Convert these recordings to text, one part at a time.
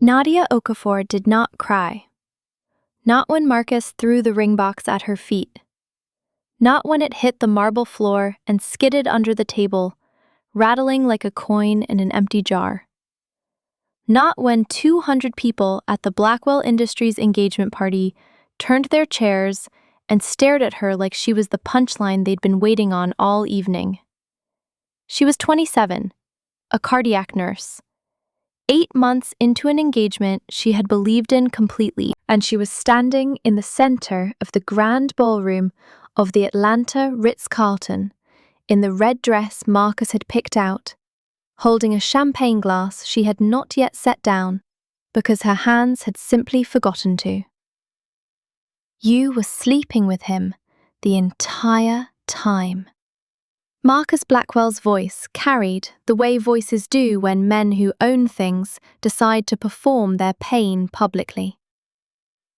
Nadia Okafor did not cry. Not when Marcus threw the ring box at her feet. Not when it hit the marble floor and skidded under the table, rattling like a coin in an empty jar. Not when 200 people at the Blackwell Industries engagement party turned their chairs and stared at her like she was the punchline they'd been waiting on all evening. She was 27, a cardiac nurse. 8 months into an engagement she had believed in completely, and she was standing in the center of the grand ballroom of the Atlanta Ritz-Carlton, in the red dress Marcus had picked out, holding a champagne glass she had not yet set down because her hands had simply forgotten to. You were sleeping with him the entire time. Marcus Blackwell's voice carried the way voices do when men who own things decide to perform their pain publicly.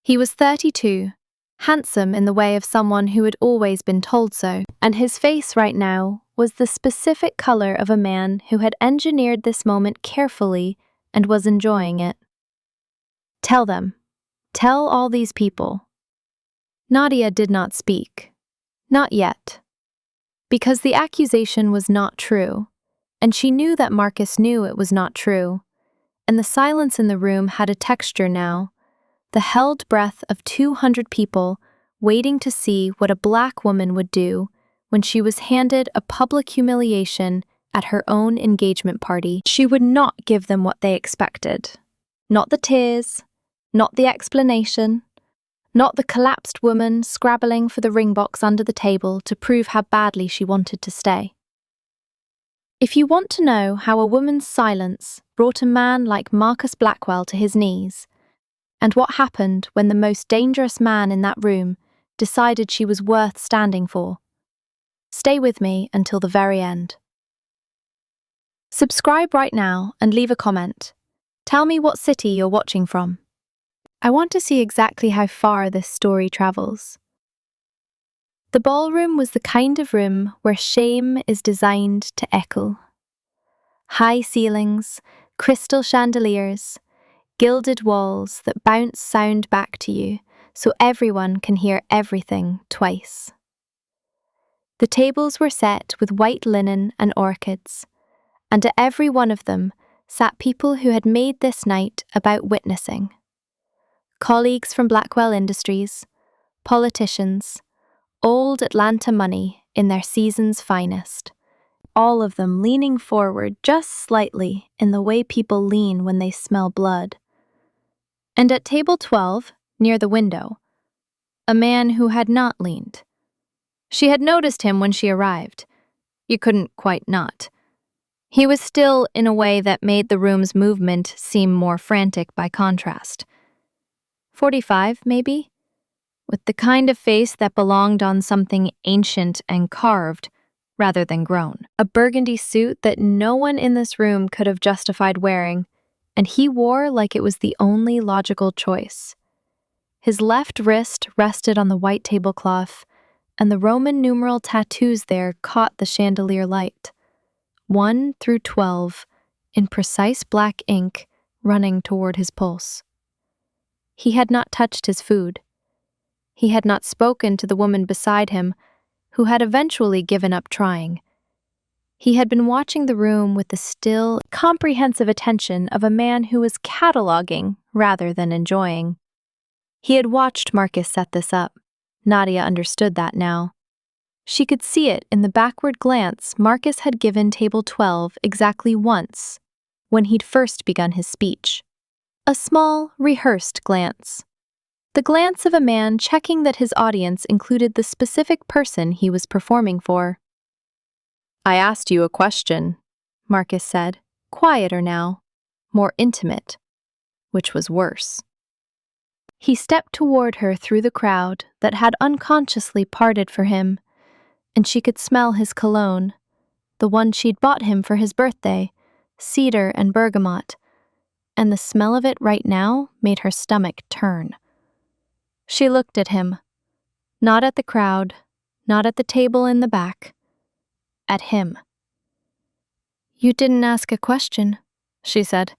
He was 32, handsome in the way of someone who had always been told so, and his face right now was the specific color of a man who had engineered this moment carefully and was enjoying it. Tell them. Tell all these people. Nadia did not speak. Not yet. Because the accusation was not true, and she knew that Marcus knew it was not true, and the silence in the room had a texture now, the held breath of 200 people waiting to see what a black woman would do when she was handed a public humiliation at her own engagement party. She would not give them what they expected. Not the tears, not the explanation, not the collapsed woman scrabbling for the ring box under the table to prove how badly she wanted to stay. If you want to know how a woman's silence brought a man like Marcus Blackwell to his knees, and what happened when the most dangerous man in that room decided she was worth standing for, stay with me until the very end. Subscribe right now and leave a comment. Tell me what city you're watching from. I want to see exactly how far this story travels. The ballroom was the kind of room where shame is designed to echo. High ceilings, crystal chandeliers, gilded walls that bounce sound back to you so everyone can hear everything twice. The tables were set with white linen and orchids, and at every one of them sat people who had made this night about witnessing. Colleagues from Blackwell Industries, politicians, old Atlanta money in their season's finest, all of them leaning forward just slightly in the way people lean when they smell blood. And at table 12, near the window, a man who had not leaned. She had noticed him when she arrived. You couldn't quite not. He was still in a way that made the room's movement seem more frantic by contrast. 45, maybe? With the kind of face that belonged on something ancient and carved, rather than grown. A burgundy suit that no one in this room could have justified wearing, and he wore like it was the only logical choice. His left wrist rested on the white tablecloth, and the Roman numeral tattoos there caught the chandelier light. 1 through 12, in precise black ink, running toward his pulse. He had not touched his food. He had not spoken to the woman beside him, who had eventually given up trying. He had been watching the room with the still, comprehensive attention of a man who was cataloging rather than enjoying. He had watched Marcus set this up. Nadia understood that now. She could see it in the backward glance Marcus had given table 12 exactly once, when he'd first begun his speech. A small, rehearsed glance. The glance of a man checking that his audience included the specific person he was performing for. "I asked you a question," Marcus said, quieter now, more intimate, which was worse. He stepped toward her through the crowd that had unconsciously parted for him, and she could smell his cologne, the one she'd bought him for his birthday, cedar and bergamot, and the smell of it right now made her stomach turn. She looked at him, not at the crowd, not at the table in the back, at him. "You didn't ask a question," she said.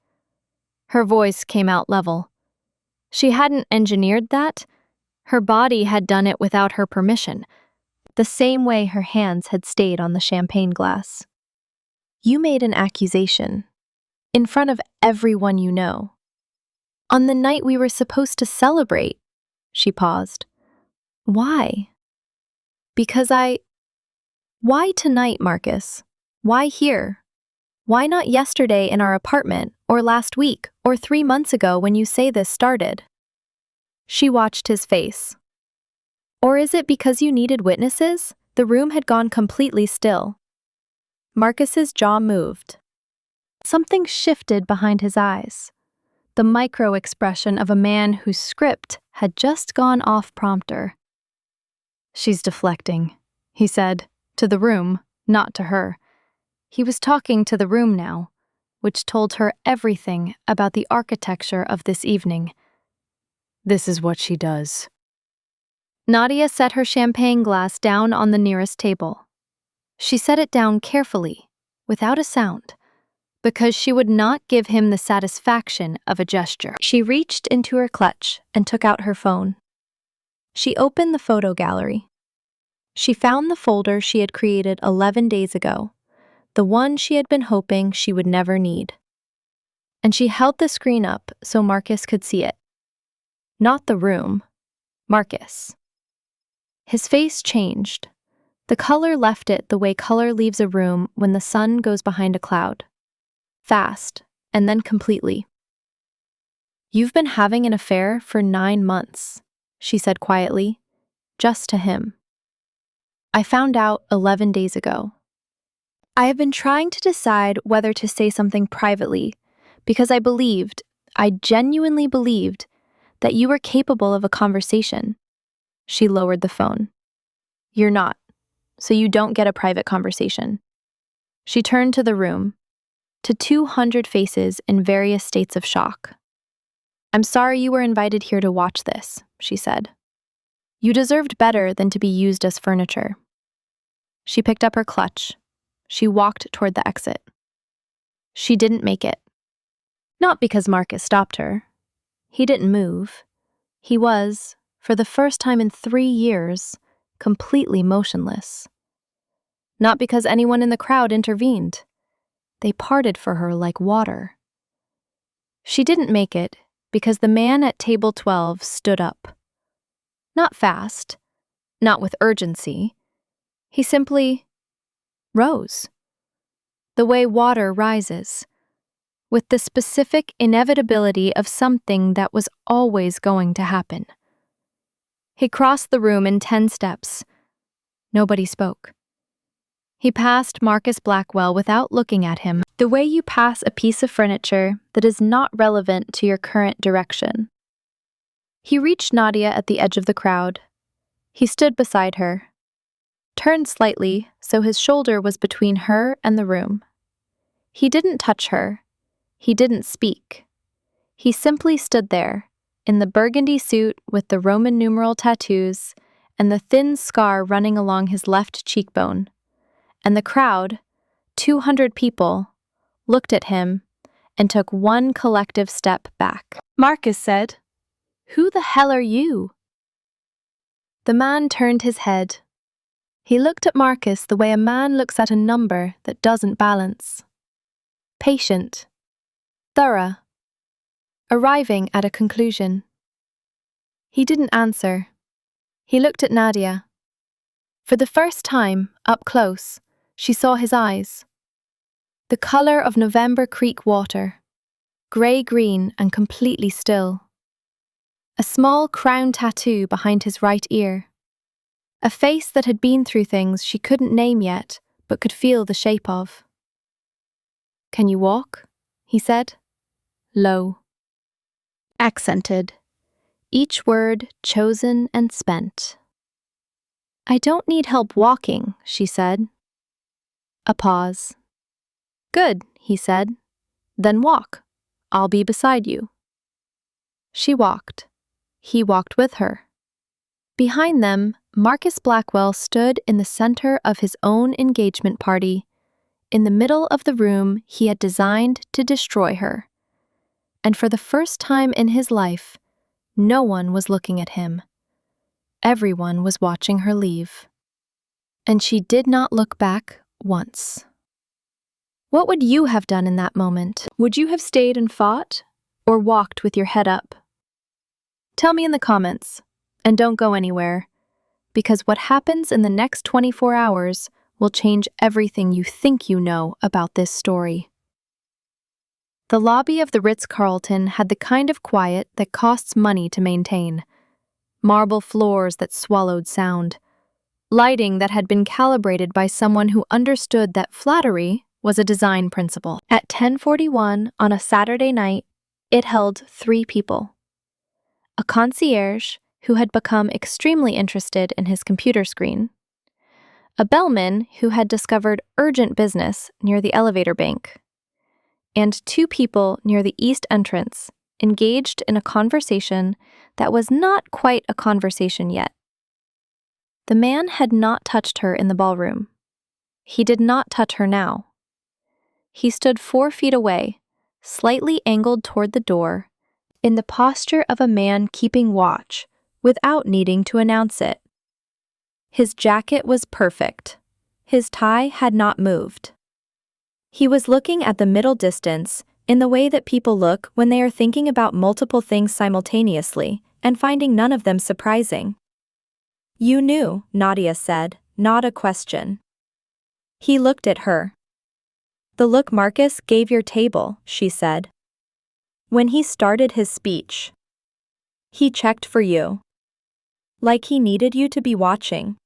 Her voice came out level. She hadn't engineered that. Her body had done it without her permission, the same way her hands had stayed on the champagne glass. You made an accusation. In front of everyone you know. On the night we were supposed to celebrate. She paused. Why? Because Why tonight, Marcus? Why here? Why not yesterday in our apartment, or last week, or 3 months ago when you say this started? She watched his face. Or is it because you needed witnesses? The room had gone completely still. Marcus's jaw moved. Something shifted behind his eyes. The micro-expression of a man whose script had just gone off-prompter. She's deflecting, he said, to the room, not to her. He was talking to the room now, which told her everything about the architecture of this evening. This is what she does. Nadia set her champagne glass down on the nearest table. She set it down carefully, without a sound, because she would not give him the satisfaction of a gesture. She reached into her clutch and took out her phone. She opened the photo gallery. She found the folder she had created 11 days ago, the one she had been hoping she would never need. And she held the screen up so Marcus could see it. Not the room, Marcus. His face changed. The color left it the way color leaves a room when the sun goes behind a cloud. Fast, and then completely. You've been having an affair for 9 months, she said quietly, just to him. I found out 11 days ago. I have been trying to decide whether to say something privately because I genuinely believed, that you were capable of a conversation. She lowered the phone. You're not, so you don't get a private conversation. She turned to the room, to 200 faces in various states of shock. I'm sorry you were invited here to watch this, she said. You deserved better than to be used as furniture. She picked up her clutch. She walked toward the exit. She didn't make it. Not because Marcus stopped her. He didn't move. He was, for the first time in 3 years, completely motionless. Not because anyone in the crowd intervened. They parted for her like water. She didn't make it because the man at table 12 stood up. Not fast, not with urgency. He simply rose. The way water rises, with the specific inevitability of something that was always going to happen. He crossed the room in 10 steps. Nobody spoke. He passed Marcus Blackwell without looking at him, the way you pass a piece of furniture that is not relevant to your current direction. He reached Nadia at the edge of the crowd. He stood beside her, turned slightly so his shoulder was between her and the room. He didn't touch her. He didn't speak. He simply stood there, in the burgundy suit with the Roman numeral tattoos and the thin scar running along his left cheekbone. And the crowd, 200 people, looked at him and took one collective step back. Marcus said, "Who the hell are you?" The man turned his head. He looked at Marcus the way a man looks at a number that doesn't balance. Patient. Thorough. Arriving at a conclusion. He didn't answer. He looked at Nadia. For the first time, up close, she saw his eyes. The color of November Creek water, grey-green and completely still. A small crown tattoo behind his right ear. A face that had been through things she couldn't name yet, but could feel the shape of. "Can you walk?" he said. Low. Accented. Each word chosen and spent. "I don't need help walking," she said. A pause. "Good," he said. "Then walk. I'll be beside you." She walked. He walked with her. Behind them, Marcus Blackwell stood in the center of his own engagement party, in the middle of the room he had designed to destroy her. and for the first time in his life, no one was looking at him. Everyone was watching her leave. And she did not look back once. What would you have done in that moment? Would you have stayed and fought, or walked with your head up? Tell me in the comments, and don't go anywhere, because what happens in the next 24 hours will change everything you think you know about this story. The lobby of the Ritz-Carlton had the kind of quiet that costs money to maintain. Marble floors that swallowed sound. Lighting that had been calibrated by someone who understood that flattery was a design principle. At 10:41 on a Saturday night, it held 3 people. A concierge who had become extremely interested in his computer screen. A bellman who had discovered urgent business near the elevator bank. And 2 people near the east entrance, engaged in a conversation that was not quite a conversation yet. The man had not touched her in the ballroom. He did not touch her now. He stood 4 feet away, slightly angled toward the door, in the posture of a man keeping watch, without needing to announce it. His jacket was perfect. His tie had not moved. He was looking at the middle distance in the way that people look when they are thinking about multiple things simultaneously and finding none of them surprising. "You knew," Nadia said, not a question. He looked at her. "The look Marcus gave your table," she said. When he started his speech. "He checked for you. Like he needed you to be watching."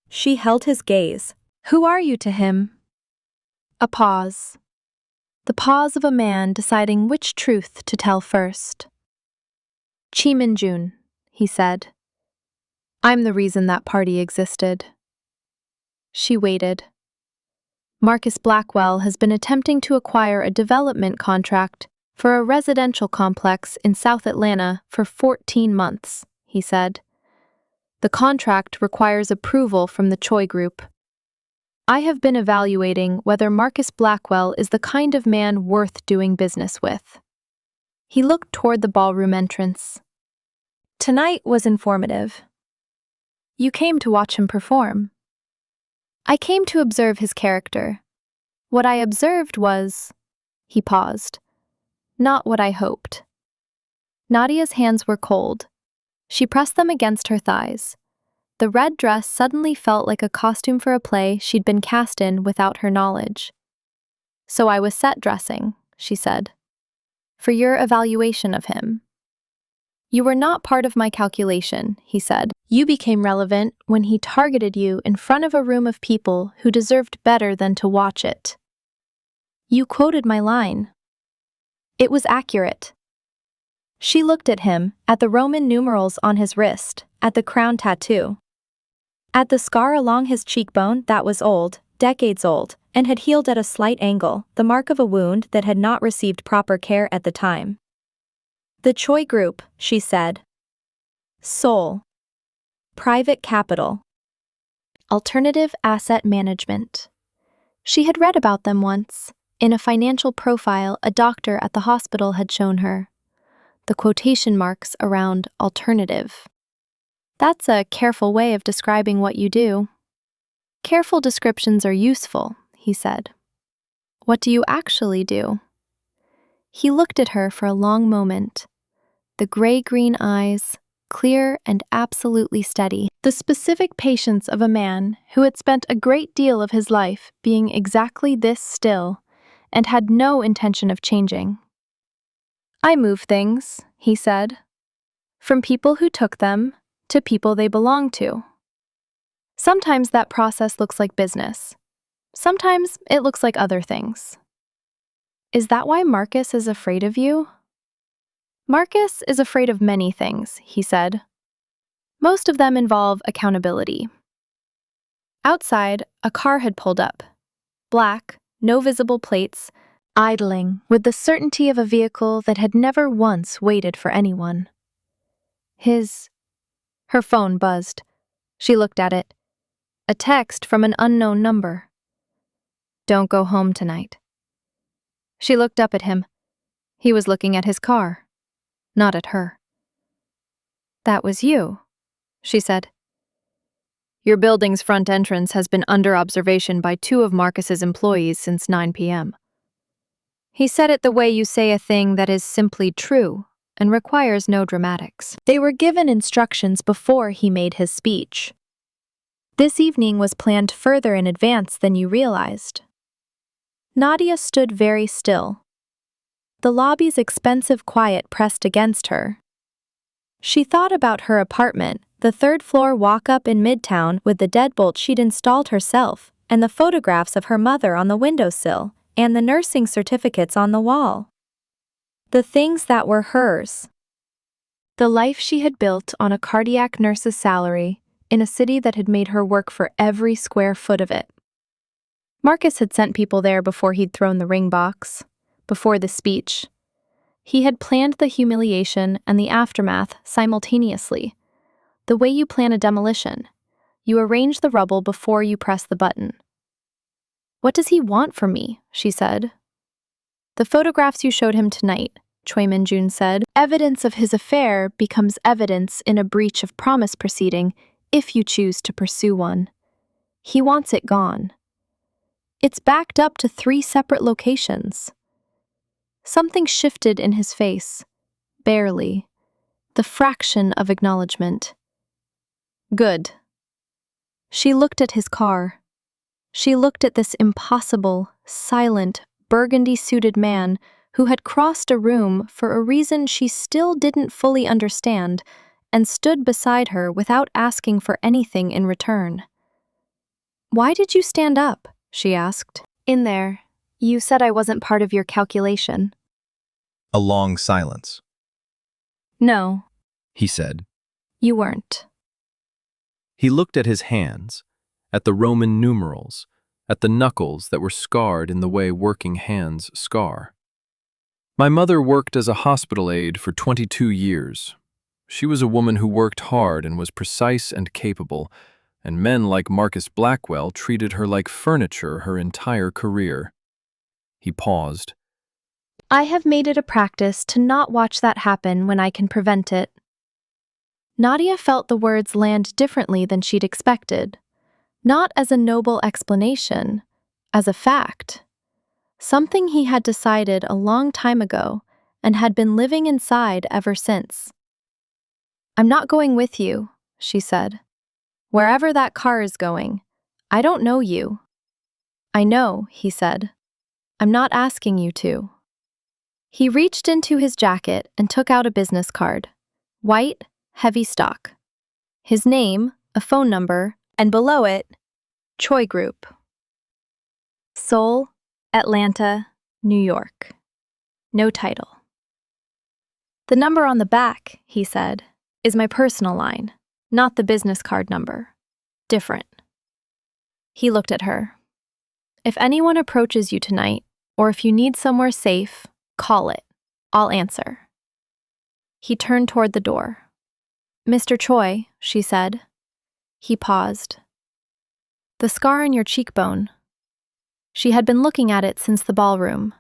She held his gaze. "Who are you to him?" A pause. The pause of a man deciding which truth to tell first. "Chi Min-jun," he said. "I'm the reason that party existed." She waited. "Marcus Blackwell has been attempting to acquire a development contract for a residential complex in South Atlanta for 14 months, he said. "The contract requires approval from the Choi Group. I have been evaluating whether Marcus Blackwell is the kind of man worth doing business with." He looked toward the ballroom entrance. "Tonight was informative." "You came to watch him perform." "I came to observe his character. What I observed was..." He paused. "Not what I hoped." Nadia's hands were cold. She pressed them against her thighs. The red dress suddenly felt like a costume for a play she'd been cast in without her knowledge. "So I was set dressing," she said. "For your evaluation of him." "You were not part of my calculation," he said. "You became relevant when he targeted you in front of a room of people who deserved better than to watch it. You quoted my line. It was accurate." She looked at him, at the Roman numerals on his wrist, at the crown tattoo. At the scar along his cheekbone that was old, decades old, and had healed at a slight angle, the mark of a wound that had not received proper care at the time. "The Choi Group," she said. "Seoul. Private capital. Alternative asset management." She had read about them once, in a financial profile a doctor at the hospital had shown her. The quotation marks around alternative. "That's a careful way of describing what you do." "Careful descriptions are useful," he said. "What do you actually do?" He looked at her for a long moment. The gray-green eyes, clear and absolutely steady. The specific patience of a man who had spent a great deal of his life being exactly this still, and had no intention of changing. "I move things," he said. "From people who took them to people they belong to. Sometimes that process looks like business. Sometimes it looks like other things." "Is that why Marcus is afraid of you?" "Marcus is afraid of many things," he said. "Most of them involve accountability." Outside, a car had pulled up. Black, no visible plates, idling with the certainty of a vehicle that had never once waited for anyone. Her phone buzzed. She looked at it. A text from an unknown number. "Don't go home tonight." She looked up at him. He was looking at his car, not at her. "That was you," she said. "Your building's front entrance has been under observation by 2 of Marcus's employees since 9 p.m. He said it the way you say a thing that is simply true and requires no dramatics." They were given instructions before he made his speech. This evening was planned further in advance than you realized. Nadia stood very still. The lobby's expensive quiet pressed against her. She thought about her apartment, the third-floor walk-up in Midtown with the deadbolt she'd installed herself, and the photographs of her mother on the windowsill, and the nursing certificates on the wall. The things that were hers. The life she had built on a cardiac nurse's salary in a city that had made her work for every square foot of it. Marcus had sent people there before he'd thrown the ring box, before the speech. He had planned the humiliation and the aftermath simultaneously. The way you plan a demolition. You arrange the rubble before you press the button. "What does he want from me?" she said. "The photographs you showed him tonight," Choi Min-jun said. "Evidence of his affair becomes evidence in a breach of promise proceeding if you choose to pursue one. He wants it gone. It's backed up to 3 separate locations." Something shifted in his face, barely, the fraction of acknowledgement. "Good." She looked at his car. She looked at this impossible, silent, burgundy-suited man who had crossed a room for a reason she still didn't fully understand and stood beside her without asking for anything in return. "Why did you stand up?" she asked. "In there, you said I wasn't part of your calculation." A long silence. "No," He said. "you weren't." He looked at his hands, at the Roman numerals, at the knuckles that were scarred in the way working hands scar. "My mother worked as a hospital aide for 22 years. She was a woman who worked hard and was precise and capable, and men like Marcus Blackwell treated her like furniture her entire career." He paused. "I have made it a practice to not watch that happen when I can prevent it." Nadia felt the words land differently than she'd expected, not as a noble explanation, as a fact. Something he had decided a long time ago and had been living inside ever since. "I'm not going with you," she said. "Wherever that car is going, I don't know you." "I know," he said. "I'm not asking you to." He reached into his jacket and took out a business card. White, heavy stock. His name, a phone number, and below it, Choi Group. Seoul, Atlanta, New York. No title. "The number on the back," he said, "is my personal line, not the business card number. Different." He looked at her. "If anyone approaches you tonight, or if you need somewhere safe, call it. I'll answer." He turned toward the door. "Mr. Choi," she said. He paused. "The scar on your cheekbone." She had been looking at it since the ballroom.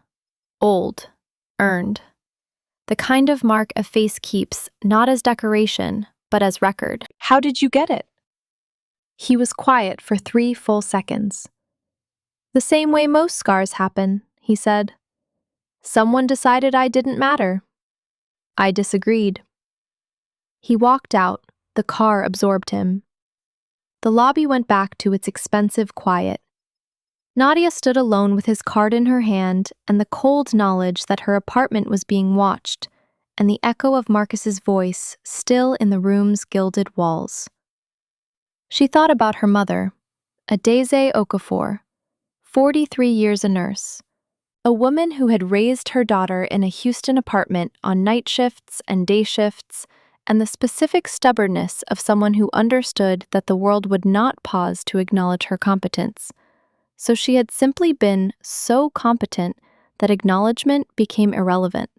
Old, earned. The kind of mark a face keeps not as decoration, but as record. "How did you get it?" He was quiet for 3 full seconds. "The same way most scars happen," he said. "Someone decided I didn't matter." I disagreed. He walked out. The car absorbed him. The lobby went back to its expensive quiet. Nadia stood alone with his card in her hand and the cold knowledge that her apartment was being watched, and the echo of Marcus's voice still in the room's gilded walls. She thought about her mother, Adeze Okafor, 43 years a nurse, a woman who had raised her daughter in a Houston apartment on night shifts and day shifts, and the specific stubbornness of someone who understood that the world would not pause to acknowledge her competence. So she had simply been so competent that acknowledgement became irrelevant.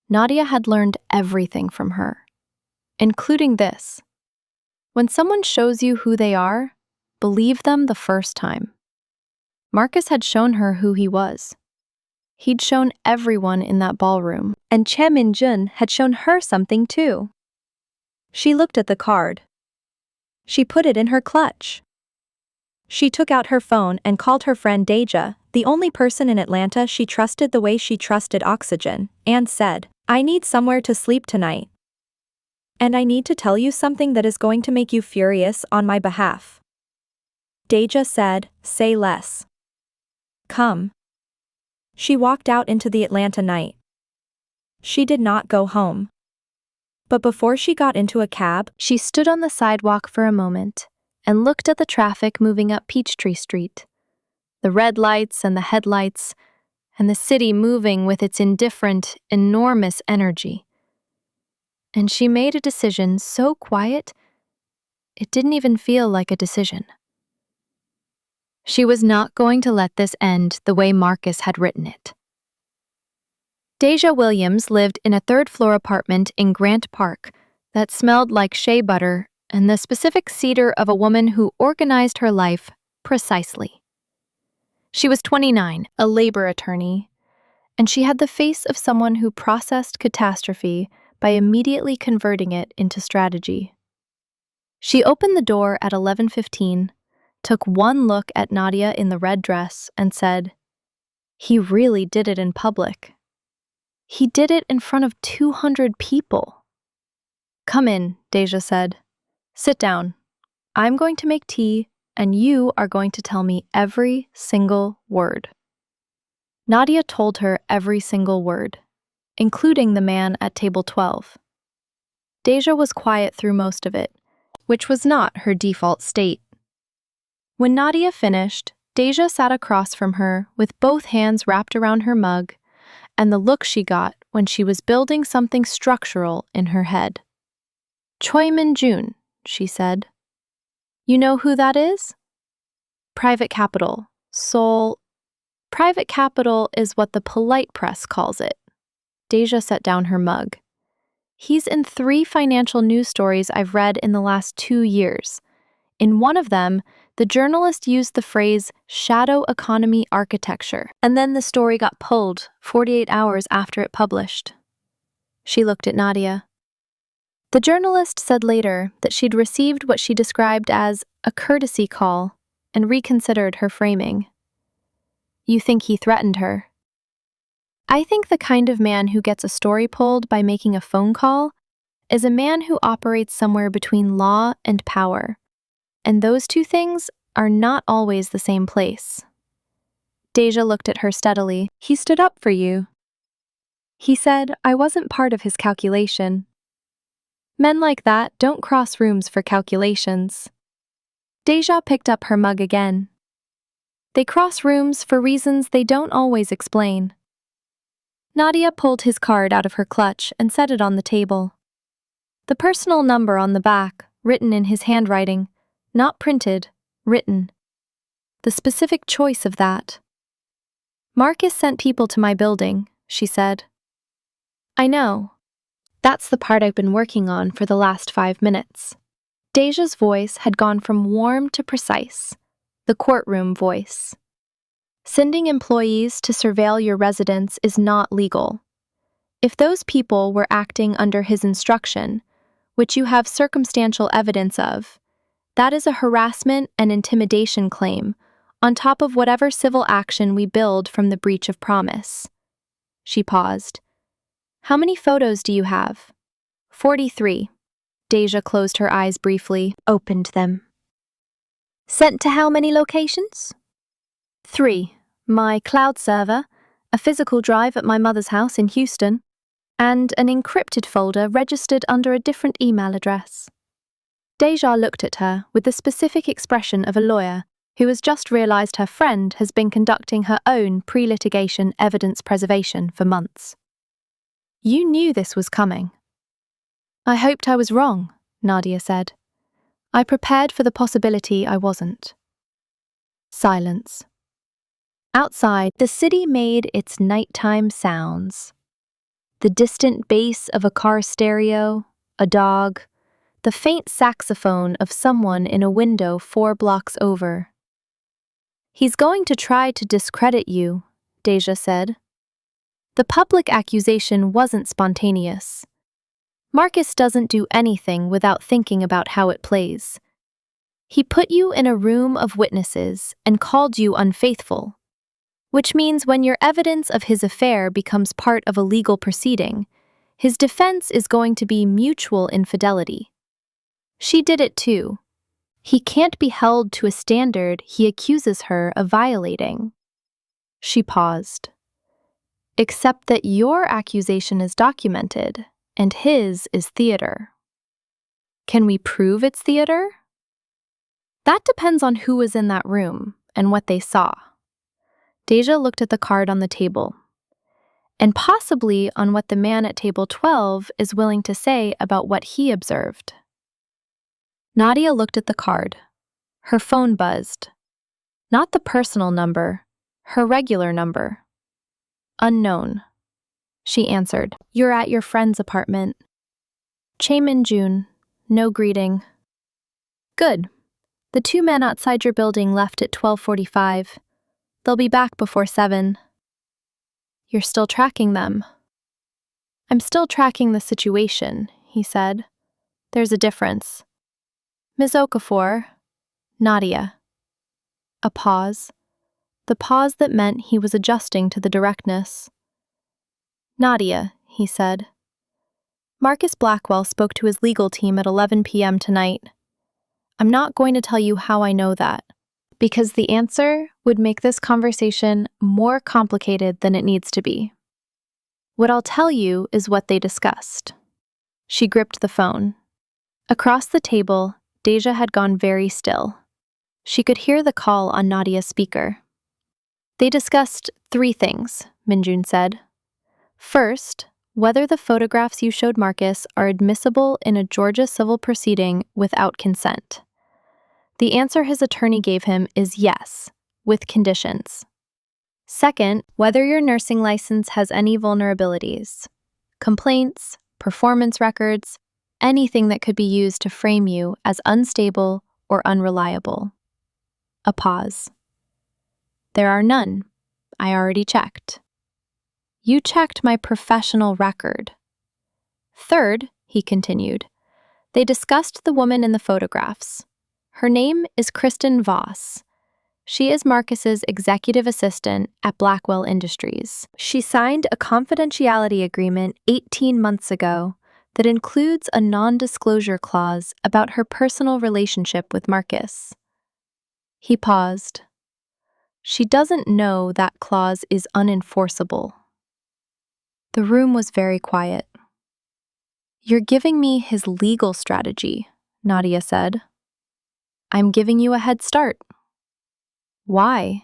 Nadia had learned everything from her, including this. When someone shows you who they are, believe them the first time. Marcus had shown her who he was. He'd shown everyone in that ballroom, and Che Min-jun had shown her something too. She looked at the card. She put it in her clutch. She took out her phone and called her friend Deja, the only person in Atlanta she trusted the way she trusted oxygen, and said, "I need somewhere to sleep tonight. And I need to tell you something that is going to make you furious on my behalf." Deja said, "Say less. Come." She walked out into the Atlanta night. She did not go home. But before she got into a cab, she stood on the sidewalk for a moment and looked at the traffic moving up Peachtree Street. The red lights and the headlights, and the city moving with its indifferent, enormous energy. And she made a decision so quiet, it didn't even feel like a decision. She was not going to let this end the way Marcus had written it. Deja Williams lived in a third-floor apartment in Grant Park that smelled like shea butter and the specific cedar of a woman who organized her life precisely. She was 29, a labor attorney, and she had the face of someone who processed catastrophe by immediately converting it into strategy. She opened the door at 11:15, took one look at Nadia in the red dress, and said, "He really did it in public. He did it in front of 200 people." "Come in," Deja said. "Sit down. I'm going to make tea, and you are going to tell me every single word." Nadia told her every single word, including the man at table 12. Deja was quiet through most of it, which was not her default state. When Nadia finished, Deja sat across from her with both hands wrapped around her mug and the look she got when she was building something structural in her head. "Choi Min-jun," she said. "You know who that is? Private capital. Seoul. Private capital is what the polite press calls it." Deja set down her mug. "He's in 3 financial news stories I've read in the last 2 years. In one of them, the journalist used the phrase shadow economy architecture, and then the story got pulled 48 hours after it published." She looked at Nadia. The journalist said later that she'd received what she described as a courtesy call and reconsidered her framing. "You think he threatened her?" "I think the kind of man who gets a story pulled by making a phone call is a man who operates somewhere between law and power, and those two things are not always the same place." Deja looked at her steadily. "He stood up for you. He said I wasn't part of his calculation. Men like that don't cross rooms for calculations." Deja picked up her mug again. "They cross rooms for reasons they don't always explain." Nadia pulled his card out of her clutch and set it on the table. The personal number on the back, written in his handwriting, not printed, written. The specific choice of that. "Marcus sent people to my building," she said. "I know. That's the part I've been working on for the last 5 minutes." Deja's voice had gone from warm to precise, the courtroom voice. "Sending employees to surveil your residence is not legal. If those people were acting under his instruction, which you have circumstantial evidence of, that is a harassment and intimidation claim on top of whatever civil action we build from the breach of promise." She paused. "How many photos do you have?" 43. Deja closed her eyes briefly, opened them. "Sent to how many locations?" 3. My cloud server, a physical drive at my mother's house in Houston, and an encrypted folder registered under a different email address. Deja looked at her with the specific expression of a lawyer who has just realized her friend has been conducting her own pre-litigation evidence preservation for months. "You knew this was coming." "I hoped I was wrong," Nadia said. "I prepared for the possibility I wasn't." Silence. Outside, the city made its nighttime sounds. The distant bass of a car stereo, a dog, the faint saxophone of someone in a window 4 blocks over. "He's going to try to discredit you," Deja said. The public accusation wasn't spontaneous. Marcus doesn't do anything without thinking about how it plays. He put you in a room of witnesses and called you unfaithful, which means when your evidence of his affair becomes part of a legal proceeding, his defense is going to be mutual infidelity. She did it too. He can't be held to a standard he accuses her of violating. She paused. Except that your accusation is documented, and his is theater. Can we prove it's theater? That depends on who was in that room and what they saw. Deja looked at the card on the table, and possibly on what the man at table 12 is willing to say about what he observed. Nadia looked at the card. Her phone buzzed. Not the personal number, her regular number. Unknown. She answered. You're at your friend's apartment. Chaemin June. No greeting. Good. The two men outside your building left at 12:45. They'll be back before 7. You're still tracking them. I'm still tracking the situation, he said. There's a difference. Ms. Okafor. Nadia. A pause. The pause that meant he was adjusting to the directness. Nadia, he said. Marcus Blackwell spoke to his legal team at 11 p.m. tonight. I'm not going to tell you how I know that, because the answer would make this conversation more complicated than it needs to be. What I'll tell you is what they discussed. She gripped the phone. Across the table, Deja had gone very still. She could hear the call on Nadia's speaker. They discussed 3 things, Minjun said. First, whether the photographs you showed Marcus are admissible in a Georgia civil proceeding without consent. The answer his attorney gave him is yes, with conditions. Second, whether your nursing license has any vulnerabilities, complaints, performance records, anything that could be used to frame you as unstable or unreliable. A pause. There are none. I already checked. You checked my professional record. Third, he continued, they discussed the woman in the photographs. Her name is Kristen Voss. She is Marcus's executive assistant at Blackwell Industries. She signed a confidentiality agreement 18 months ago that includes a non-disclosure clause about her personal relationship with Marcus. He paused. She doesn't know that clause is unenforceable. The room was very quiet. You're giving me his legal strategy, Nadia said. I'm giving you a head start. Why?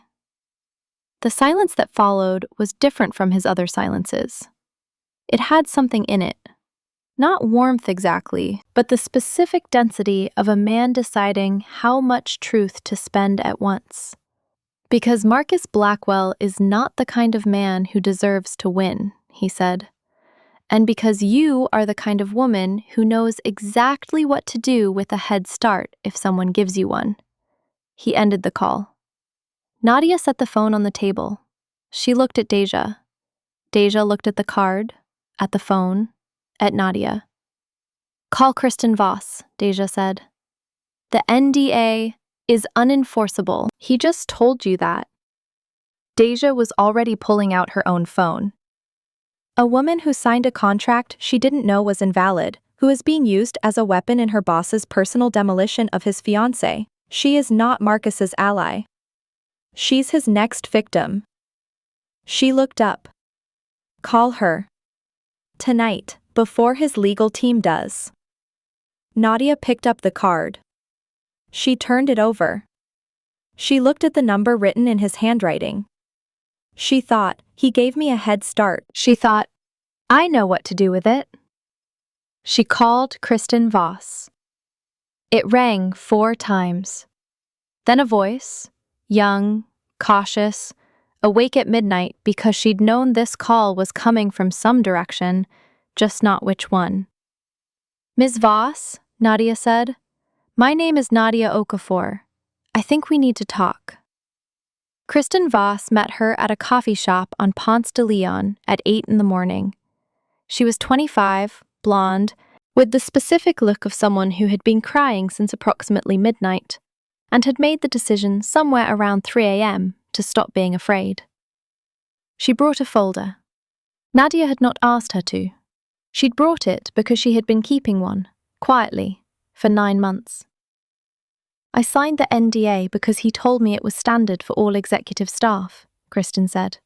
The silence that followed was different from his other silences. It had something in it. Not warmth exactly, but the specific density of a man deciding how much truth to spend at once. Because Marcus Blackwell is not the kind of man who deserves to win, he said. And because you are the kind of woman who knows exactly what to do with a head start if someone gives you one. He ended the call. Nadia set the phone on the table. She looked at Deja. Deja looked at the card, at the phone, at Nadia. Call Kristen Voss, Deja said. The NDA is unenforceable. He just told you that. Deja was already pulling out her own phone. A woman who signed a contract she didn't know was invalid, who is being used as a weapon in her boss's personal demolition of his fiancée. She is not Marcus's ally. She's his next victim. She looked up. Call her. Tonight, before his legal team does. Nadia picked up the card. She turned it over. She looked at the number written in his handwriting. She thought, he gave me a head start. She thought, I know what to do with it. She called Kristen Voss. It rang 4 times. Then a voice, young, cautious, awake at midnight because she'd known this call was coming from some direction, just not which one. Ms. Voss, Nadia said, my name is Nadia Okafor. I think we need to talk. Kristen Voss met her at a coffee shop on Ponce de Leon at 8 in the morning. She was 25, blonde, with the specific look of someone who had been crying since approximately midnight, and had made the decision somewhere around 3 a.m. to stop being afraid. She brought a folder. Nadia had not asked her to. She'd brought it because she had been keeping one, quietly, for 9 months. I signed the NDA because he told me it was standard for all executive staff, Kristen said.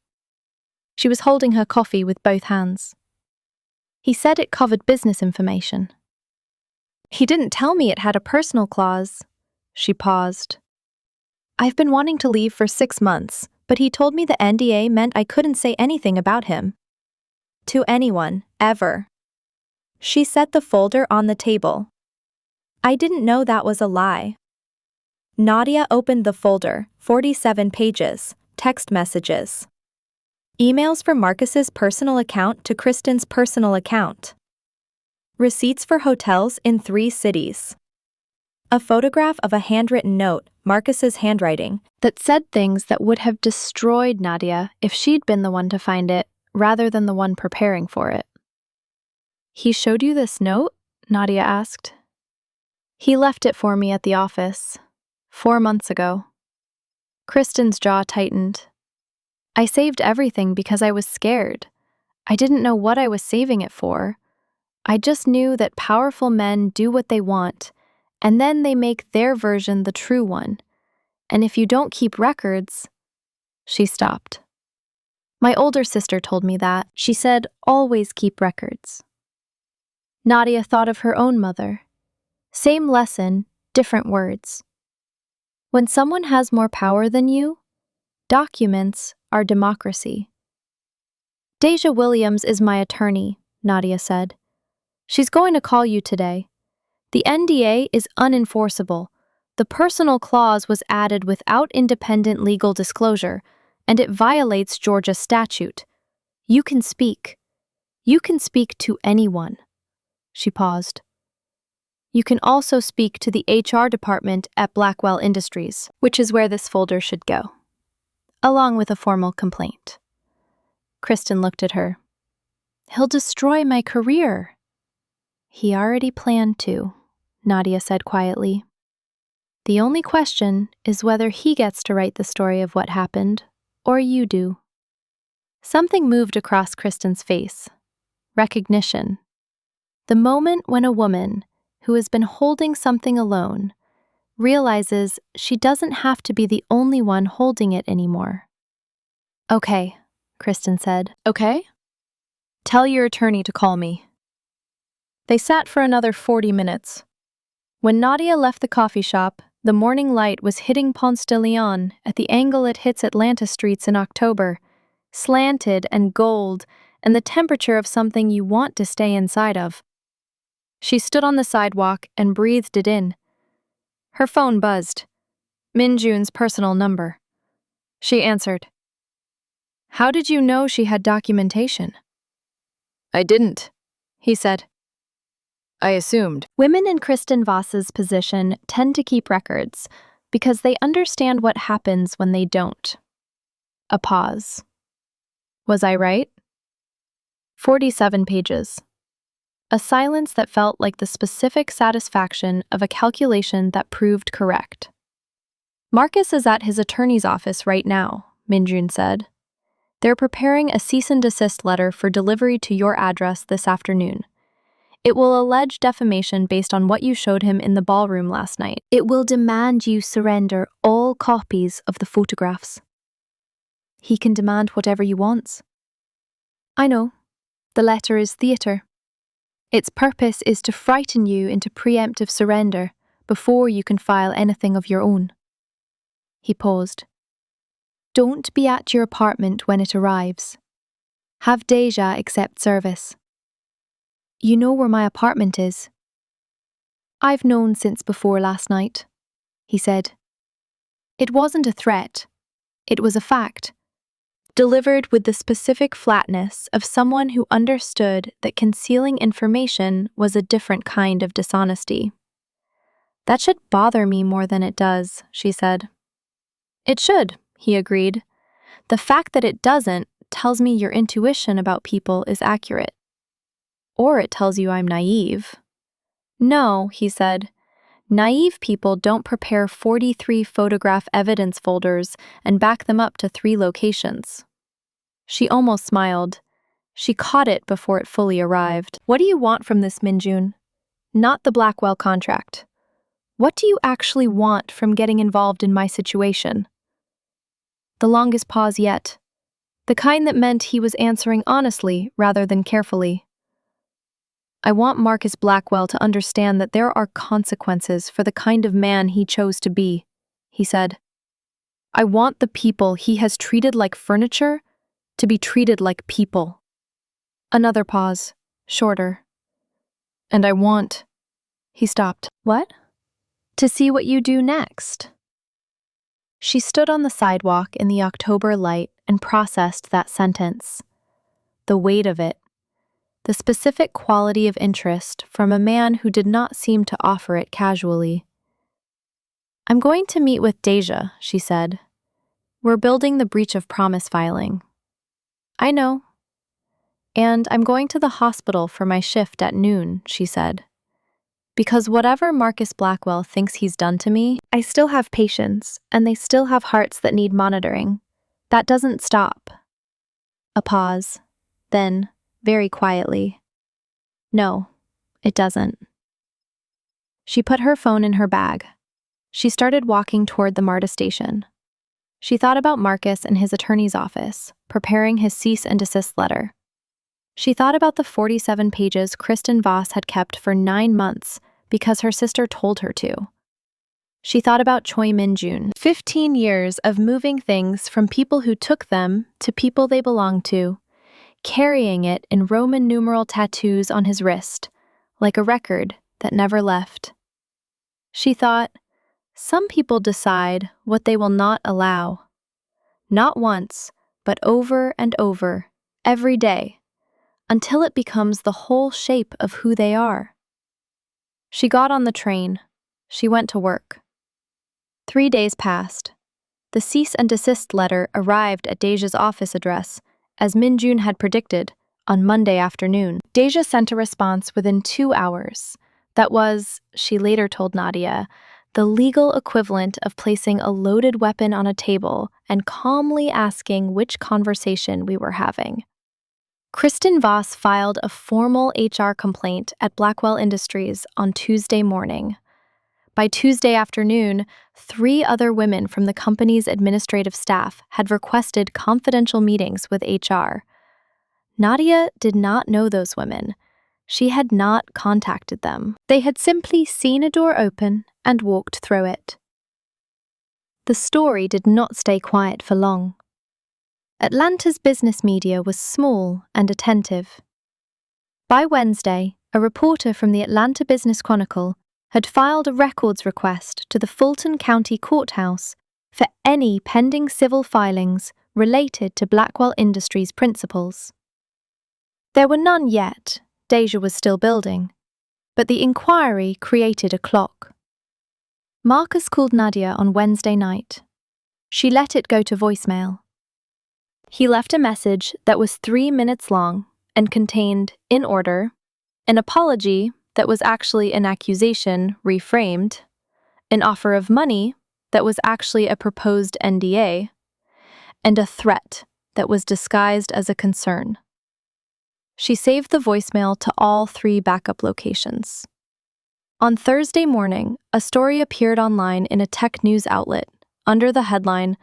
She was holding her coffee with both hands. He said it covered business information. He didn't tell me it had a personal clause. She paused. I've been wanting to leave for 6 months, but he told me the NDA meant I couldn't say anything about him. To anyone, ever. She set the folder on the table. I didn't know that was a lie. Nadia opened the folder, 47 pages, text messages. Emails from Marcus's personal account to Kristen's personal account. Receipts for hotels in 3 cities. A photograph of a handwritten note, Marcus's handwriting, that said things that would have destroyed Nadia if she'd been the one to find it, rather than the one preparing for it. He showed you this note? Nadia asked. He left it for me at the office, 4 months ago. Kristen's jaw tightened. I saved everything because I was scared. I didn't know what I was saving it for. I just knew that powerful men do what they want, and then they make their version the true one. And if you don't keep records... She stopped. My older sister told me that. She said, always keep records. Nadia thought of her own mother. Same lesson, different words. When someone has more power than you, documents are democracy. Deja Williams is my attorney, Nadia said. She's going to call you today. The NDA is unenforceable. The personal clause was added without independent legal disclosure, and it violates Georgia statute. You can speak. You can speak to anyone. She paused. You can also speak to the HR department at Blackwell Industries, which is where this folder should go, along with a formal complaint. Kristen looked at her. He'll destroy my career. He already planned to, Nadia said quietly. The only question is whether he gets to write the story of what happened, or you do. Something moved across Kristen's face. Recognition. The moment when a woman, who has been holding something alone, realizes she doesn't have to be the only one holding it anymore. Okay, Kristen said. Okay? Tell your attorney to call me. They sat for another 40 minutes. When Nadia left the coffee shop, the morning light was hitting Ponce de Leon at the angle it hits Atlanta streets in October, slanted and gold, and the temperature of something you want to stay inside of. She stood on the sidewalk and breathed it in. Her phone buzzed. Minjun's personal number. She answered. How did you know she had documentation? I didn't, he said. I assumed. Women in Kristen Voss's position tend to keep records because they understand what happens when they don't. A pause. Was I right? 47 pages. A silence that felt like the specific satisfaction of a calculation that proved correct. Marcus is at his attorney's office right now, Minjun said. They're preparing a cease and desist letter for delivery to your address this afternoon. It will allege defamation based on what you showed him in the ballroom last night. It will demand you surrender all copies of the photographs. He can demand whatever you want. I know. The letter is theatre. Its purpose is to frighten you into preemptive surrender before you can file anything of your own. He paused. Don't be at your apartment when it arrives. Have Deja accept service. You know where my apartment is. I've known since before last night, he said. It wasn't a threat. It was a fact. Delivered with the specific flatness of someone who understood that concealing information was a different kind of dishonesty. That should bother me more than it does, she said. It should, he agreed. The fact that it doesn't tells me your intuition about people is accurate. Or it tells you I'm naive. No, he said. Naive people don't prepare 43 photograph evidence folders and back them up to 3 locations. She almost smiled. She caught it before it fully arrived. What do you want from this, Minjun? Not the Blackwell contract. What do you actually want from getting involved in my situation? The longest pause yet. The kind that meant he was answering honestly rather than carefully. I want Marcus Blackwell to understand that there are consequences for the kind of man he chose to be, he said. I want the people he has treated like furniture to be treated like people. Another pause, shorter. And I want... He stopped. What? To see what you do next. She stood on the sidewalk in the October light and processed that sentence. The weight of it. The specific quality of interest from a man who did not seem to offer it casually. I'm going to meet with Deja, she said. We're building the breach of promise filing. I know. And I'm going to the hospital for my shift at noon, she said. Because whatever Marcus Blackwell thinks he's done to me, I still have patients, and they still have hearts that need monitoring. That doesn't stop. A pause. Then, very quietly, no, it doesn't. She put her phone in her bag. She started walking toward the MARTA station. She thought about Marcus and his attorney's office, preparing his cease and desist letter. She thought about the 47 pages Kristen Voss had kept for 9 months because her sister told her to. She thought about Choi Min-jun, 15 years of moving things from people who took them to people they belonged to, carrying it in Roman numeral tattoos on his wrist, like a record that never left. She thought, some people decide what they will not allow. Not once, but over and over, every day, until it becomes the whole shape of who they are. She got on the train. She went to work. 3 days passed. The cease and desist letter arrived at Deja's office address, as Min-jun had predicted, on Monday afternoon. Deja sent a response within 2 hours. That was, she later told Nadia, the legal equivalent of placing a loaded weapon on a table and calmly asking which conversation we were having. Kristen Voss filed a formal HR complaint at Blackwell Industries on Tuesday morning. By Tuesday afternoon, 3 other women from the company's administrative staff had requested confidential meetings with HR. Nadia did not know those women. She had not contacted them. They had simply seen a door open and walked through it. The story did not stay quiet for long. Atlanta's business media was small and attentive. By Wednesday, a reporter from the Atlanta Business Chronicle had filed a records request to the Fulton County Courthouse for any pending civil filings related to Blackwell Industries principals. There were none yet. Deja was still building, but the inquiry created a clock. Marcus called Nadia on Wednesday night. She let it go to voicemail. He left a message that was 3 minutes long and contained, in order, an apology that was actually an accusation reframed, an offer of money that was actually a proposed NDA, and a threat that was disguised as a concern. She saved the voicemail to all 3 backup locations. On Thursday morning, a story appeared online in a tech news outlet under the headline,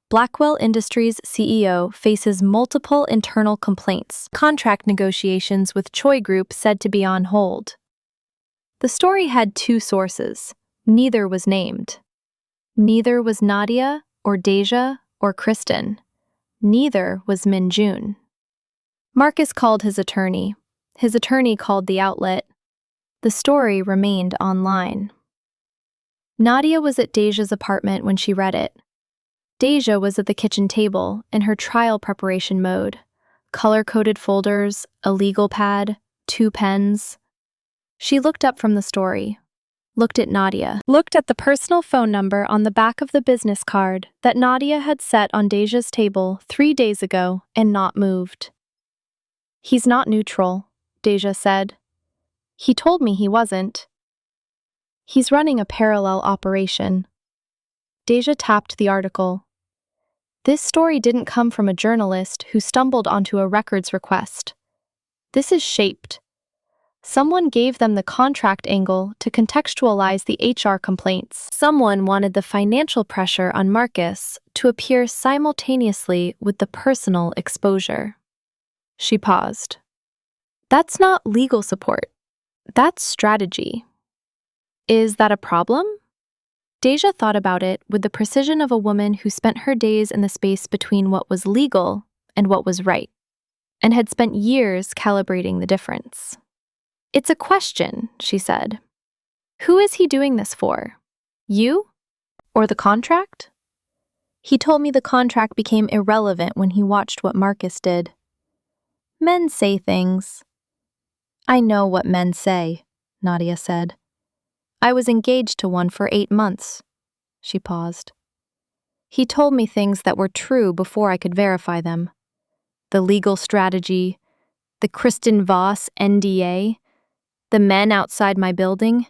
Blackwell Industries CEO faces multiple internal complaints. Contract negotiations with Choi Group said to be on hold. The story had 2 sources. Neither was named. Neither was Nadia or Deja or Kristen. Neither was Min-jun. Marcus called his attorney. His attorney called the outlet. The story remained online. Nadia was at Deja's apartment when she read it. Deja was at the kitchen table in her trial preparation mode. Color-coded folders, a legal pad, 2 pens. She looked up from the story. looked at Nadia, looked at the personal phone number on the back of the business card that Nadia had set on Deja's table 3 days ago and not moved. "He's not neutral," Deja said. "He told me he wasn't. He's running a parallel operation." Deja tapped the article. This story didn't come from a journalist who stumbled onto a records request. This is shaped. Someone gave them the contract angle to contextualize the HR complaints. Someone wanted the financial pressure on Marcus to appear simultaneously with the personal exposure. She paused. That's not legal support. That's strategy. Is that a problem? Deja thought about it with the precision of a woman who spent her days in the space between what was legal and what was right, and had spent years calibrating the difference. "It's a question," she said. "Who is he doing this for? You? Or the contract?" "He told me the contract became irrelevant when he watched what Marcus did." "Men say things." "I know what men say," Nadia said. "I was engaged to one for 8 months. She paused. "He told me things that were true before I could verify them. The legal strategy, the Kristen Voss NDA, the men outside my building.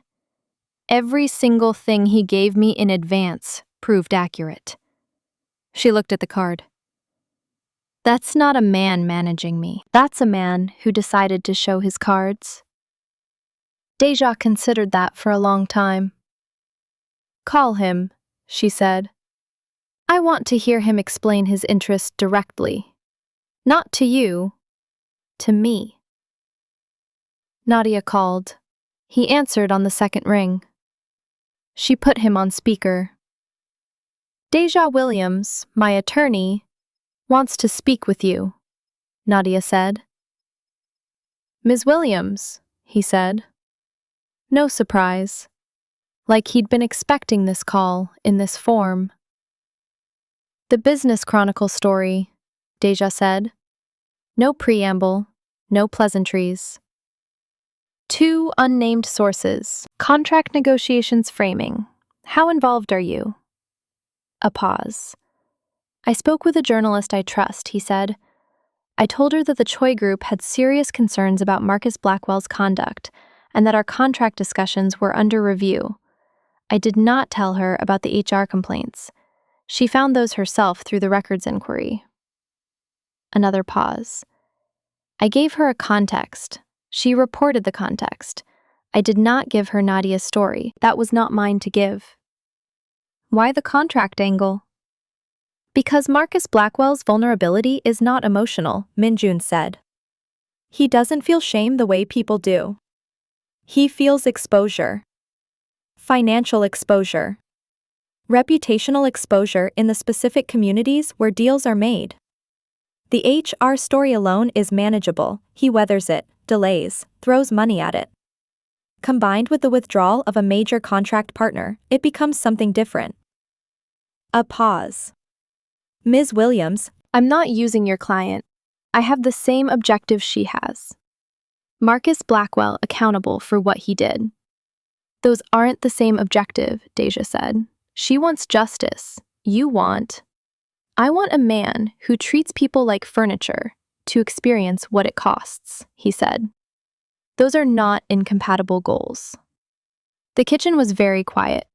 Every single thing he gave me in advance proved accurate." She looked at the card. "That's not a man managing me. That's a man who decided to show his cards." Deja considered that for a long time. "Call him," she said. "I want to hear him explain his interest directly. Not to you, to me." Nadia called. He answered on the second ring. She put him on speaker. "Deja Williams, my attorney, wants to speak with you," Nadia said. "Ms. Williams," he said. No surprise. Like he'd been expecting this call in this form. "The Business Chronicle story," Deja said. No preamble, no pleasantries. 2 unnamed sources. Contract negotiations framing. How involved are you? A pause. "I spoke with a journalist I trust," he said. "I told her that the Choi Group had serious concerns about Marcus Blackwell's conduct and that our contract discussions were under review. I did not tell her about the HR complaints. She found those herself through the records inquiry." Another pause. "I gave her a context. She reported the context. I did not give her Nadia's story. That was not mine to give." "Why the contract angle?" "Because Marcus Blackwell's vulnerability is not emotional," Minjun said. "He doesn't feel shame the way people do. He feels exposure. Financial exposure. Reputational exposure in the specific communities where deals are made. The HR story alone is manageable. He weathers it, delays, throws money at it. Combined with the withdrawal of a major contract partner, it becomes something different." A pause. "Ms. Williams, I'm not using your client. I have the same objective she has. Marcus Blackwell accountable for what he did." "Those aren't the same objective," Deja said. "She wants justice. You want..." "I want a man who treats people like furniture to experience what it costs," he said. "Those are not incompatible goals." The kitchen was very quiet.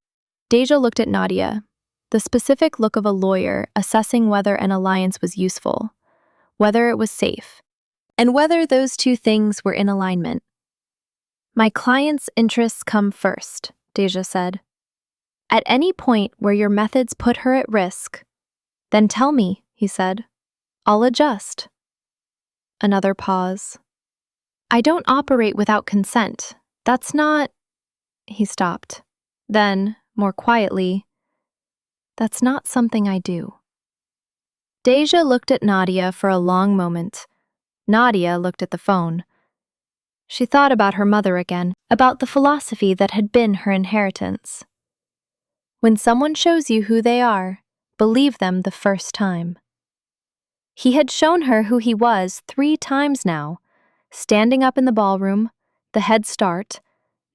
Deja looked at Nadia, the specific look of a lawyer assessing whether an alliance was useful, whether it was safe, and whether those 2 things were in alignment. "My client's interests come first," Deja said. "At any point where your methods put her at risk, then tell me," he said. "I'll adjust." Another pause. "I don't operate without consent. That's not..." He stopped. Then, more quietly, "That's not something I do." Deja looked at Nadia for a long moment. Nadia looked at the phone. She thought about her mother again, about the philosophy that had been her inheritance. When someone shows you who they are, believe them the first time. He had shown her who he was 3 times now, standing up in the ballroom, the head start,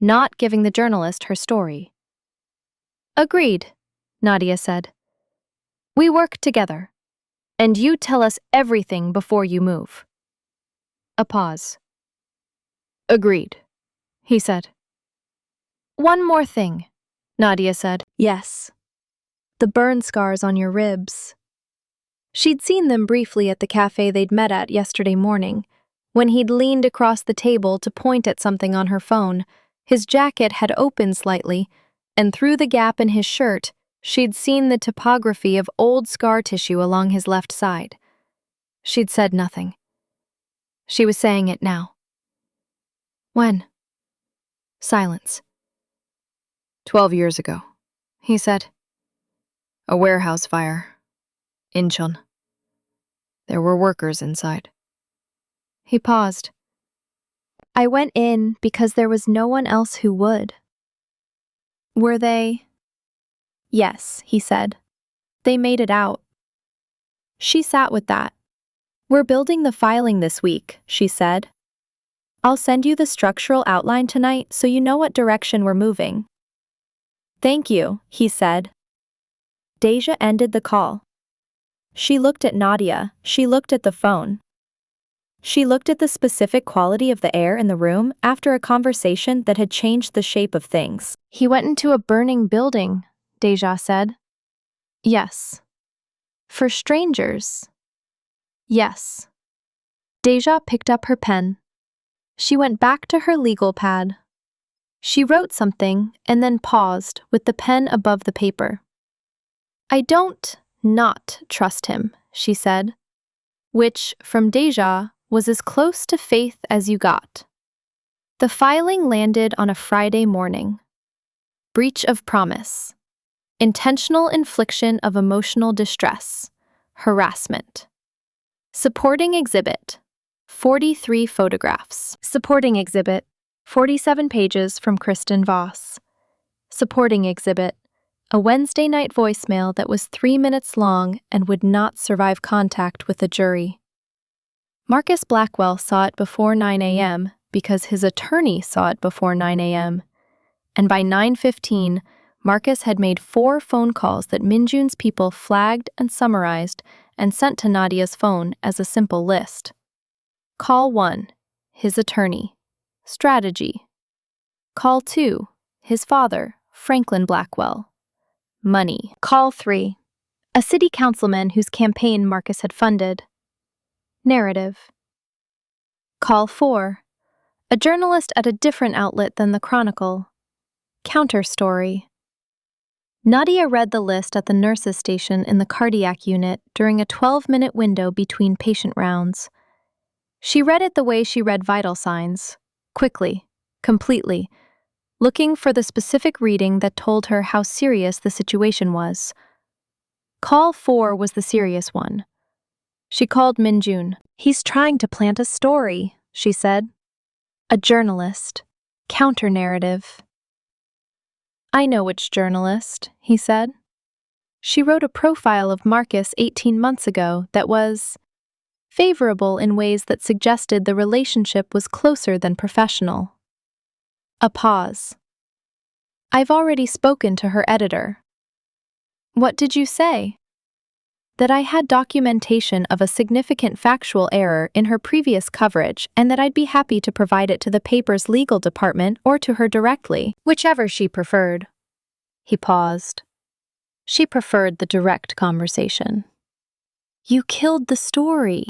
not giving the journalist her story. Agreed, Nadia said. We work together, and you tell us everything before you move. A pause. Agreed, he said. One more thing, Nadia said. Yes. The burn scars on your ribs. She'd seen them briefly at the cafe they'd met at yesterday morning, when he'd leaned across the table to point at something on her phone. His jacket had opened slightly, and through the gap in his shirt, she'd seen the topography of old scar tissue along his left side. She'd said nothing. She was saying it now. When? Silence. 12 years ago, he said. A warehouse fire. Incheon. There were workers inside. He paused. I went in because there was no one else who would. Were they? Yes, he said. They made it out. She sat with that. We're building the filing this week, she said. I'll send you the structural outline tonight so you know what direction we're moving. Thank you, he said. Deja ended the call. She looked at Nadia, she looked at the phone. She looked at the specific quality of the air in the room after a conversation that had changed the shape of things. He went into a burning building, Deja said. Yes. For strangers. Yes. Deja picked up her pen. She went back to her legal pad. She wrote something and then paused with the pen above the paper. I don't not trust him, she said, which, from Deja, was as close to faith as you got. The filing landed on a Friday morning. Breach of promise. Intentional infliction of emotional distress. Harassment. Supporting exhibit. 43 photographs. Supporting exhibit. 47 pages from Kristen Voss. Supporting exhibit. A Wednesday night voicemail that was 3 minutes long and would not survive contact with the jury. Marcus Blackwell saw it before 9 a.m. because his attorney saw it before 9 a.m. And by 9:15, Marcus had made 4 phone calls that Minjun's people flagged and summarized and sent to Nadia's phone as a simple list. Call 1, his attorney. Strategy. Call 2, his father, Franklin Blackwell. Money. Call 3, a city councilman whose campaign Marcus had funded. Narrative. Call 4, a journalist at a different outlet than the Chronicle. Counter-story. Nadia read the list at the nurse's station in the cardiac unit during a 12-minute window between patient rounds. She read it the way she read vital signs, quickly, completely, looking for the specific reading that told her how serious the situation was. Call 4 was the serious one. She called Minjun. He's trying to plant a story, she said. A journalist. Counter-narrative. I know which journalist, he said. She wrote a profile of Marcus 18 months ago that was favorable in ways that suggested the relationship was closer than professional. A pause. I've already spoken to her editor. What did you say? That I had documentation of a significant factual error in her previous coverage and that I'd be happy to provide it to the paper's legal department or to her directly, whichever she preferred. He paused. She preferred the direct conversation. You killed the story.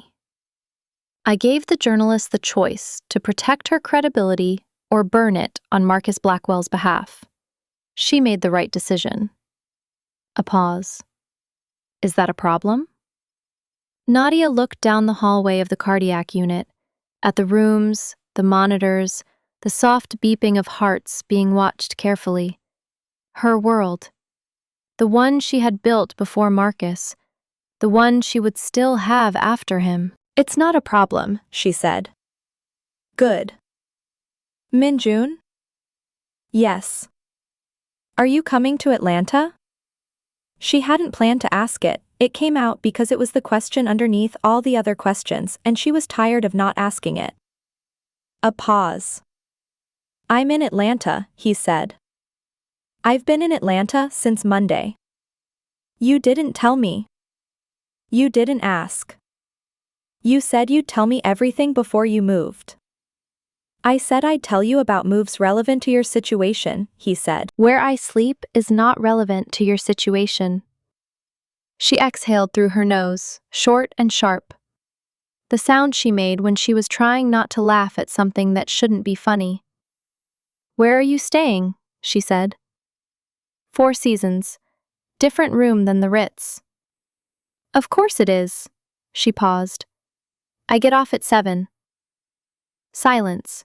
I gave the journalist the choice to protect her credibility or burn it on Marcus Blackwell's behalf. She made the right decision. A pause. Is that a problem? Nadia looked down the hallway of the cardiac unit, at the rooms, the monitors, the soft beeping of hearts being watched carefully. Her world. The one she had built before Marcus. The one she would still have after him. It's not a problem, she said. Good. Minjun? Yes. Are you coming to Atlanta? She hadn't planned to ask it. It came out because it was the question underneath all the other questions, and she was tired of not asking it. A pause. I'm in Atlanta, he said. I've been in Atlanta since Monday. You didn't tell me. You didn't ask. You said you'd tell me everything before you moved. I said I'd tell you about moves relevant to your situation, he said. Where I sleep is not relevant to your situation. She exhaled through her nose, short and sharp. The sound she made when she was trying not to laugh at something that shouldn't be funny. Where are you staying? She said. 4 Seasons. Different room than the Ritz. Of course it is. She paused. I get off at 7. Silence.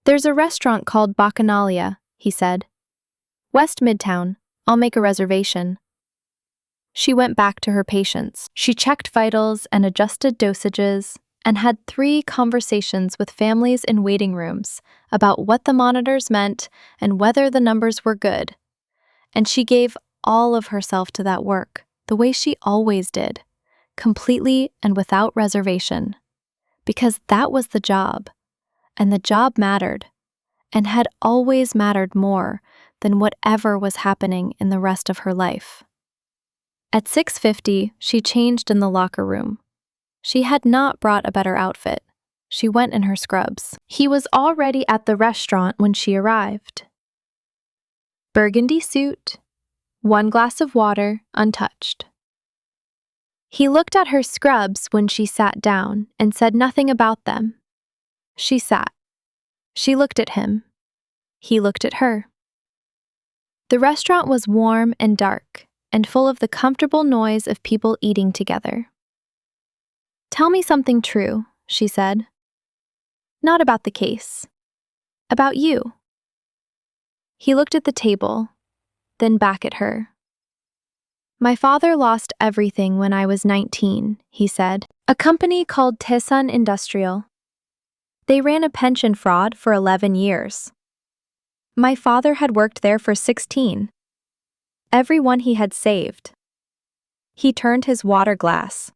There's a restaurant called Bacchanalia, he said. West Midtown. I'll make a reservation. She went back to her patients. She checked vitals and adjusted dosages and had 3 conversations with families in waiting rooms about what the monitors meant and whether the numbers were good. And she gave all of herself to that work, the way she always did, completely and without reservation, because that was the job, and the job mattered, and had always mattered more than whatever was happening in the rest of her life. At 6:50, she changed in the locker room. She had not brought a better outfit. She went in her scrubs. He was already at the restaurant when she arrived. Burgundy suit, 1 glass of water, untouched. He looked at her scrubs when she sat down and said nothing about them. She sat. She looked at him. He looked at her. The restaurant was warm and dark, and full of the comfortable noise of people eating together. Tell me something true, she said. Not about the case. About you. He looked at the table, then back at her. My father lost everything when I was 19, he said. A company called Tesan Industrial. They ran a pension fraud for 11 years. My father had worked there for 16. Everyone he had saved. He turned his water glass.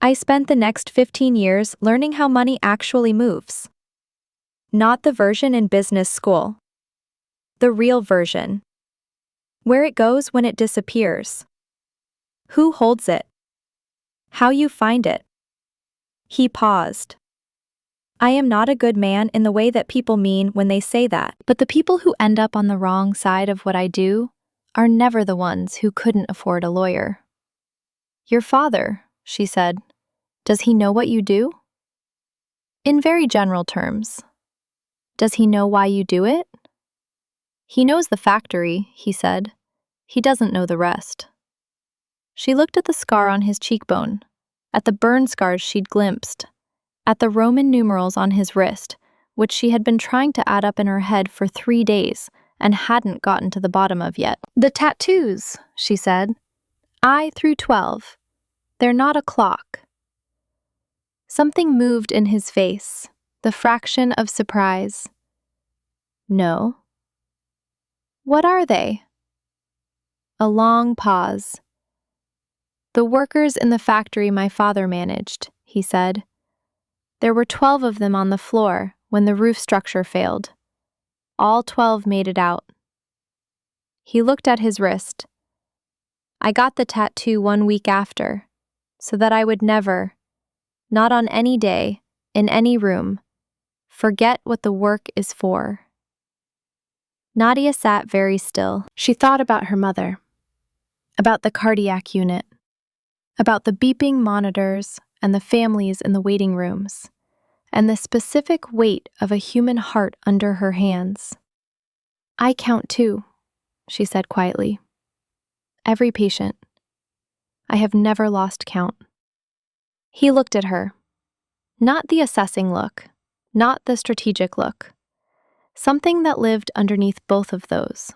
I spent the next 15 years learning how money actually moves. Not the version in business school. The real version. Where it goes when it disappears. Who holds it? How you find it. He paused. I am not a good man in the way that people mean when they say that. But the people who end up on the wrong side of what I do are never the ones who couldn't afford a lawyer. Your father, she said, does he know what you do? In very general terms. Does he know why you do it? He knows the factory, he said. He doesn't know the rest. She looked at the scar on his cheekbone, at the burn scars she'd glimpsed, at the Roman numerals on his wrist, which she had been trying to add up in her head for 3 days and hadn't gotten to the bottom of yet. The tattoos, she said. I through 12. They're not a clock. Something moved in his face, the fraction of surprise. No. What are they? A long pause. The workers in the factory my father managed, he said. There were 12 of them on the floor when the roof structure failed. All 12 made it out. He looked at his wrist. I got the tattoo 1 week after, so that I would never, not on any day, in any room, forget what the work is for. Nadia sat very still. She thought about her mother, about the cardiac unit, about the beeping monitors and the families in the waiting rooms, and the specific weight of a human heart under her hands. I count too, she said quietly. Every patient. I have never lost count. He looked at her. Not the assessing look, not the strategic look. Something that lived underneath both of those.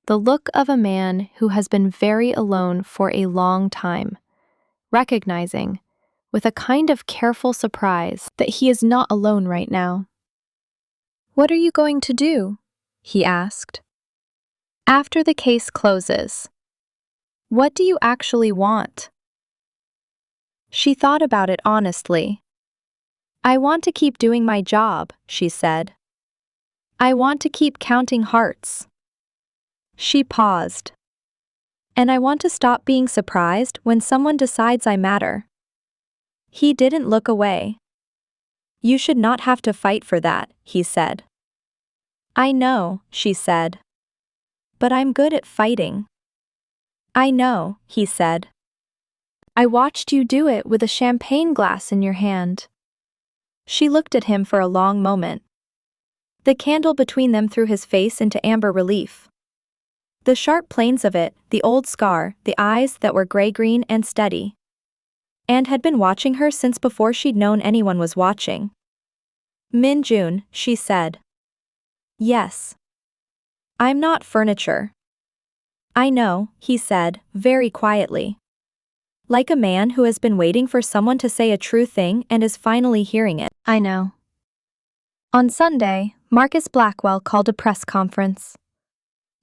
The look of a man who has been very alone for a long time, recognizing, with a kind of careful surprise, that he is not alone right now. What are you going to do? He asked. After the case closes. What do you actually want? She thought about it honestly. I want to keep doing my job, she said. I want to keep counting hearts. She paused. And I want to stop being surprised when someone decides I matter. He didn't look away. You should not have to fight for that, he said. I know, she said. But I'm good at fighting. I know, he said. I watched you do it with a champagne glass in your hand. She looked at him for a long moment. The candle between them threw his face into amber relief. The sharp planes of it, the old scar, the eyes that were gray-green and steady. And had been watching her since before she'd known anyone was watching. Min-jun, she said. Yes. I'm not furniture. I know, he said, very quietly. Like a man who has been waiting for someone to say a true thing and is finally hearing it. I know. On Sunday, Marcus Blackwell called a press conference.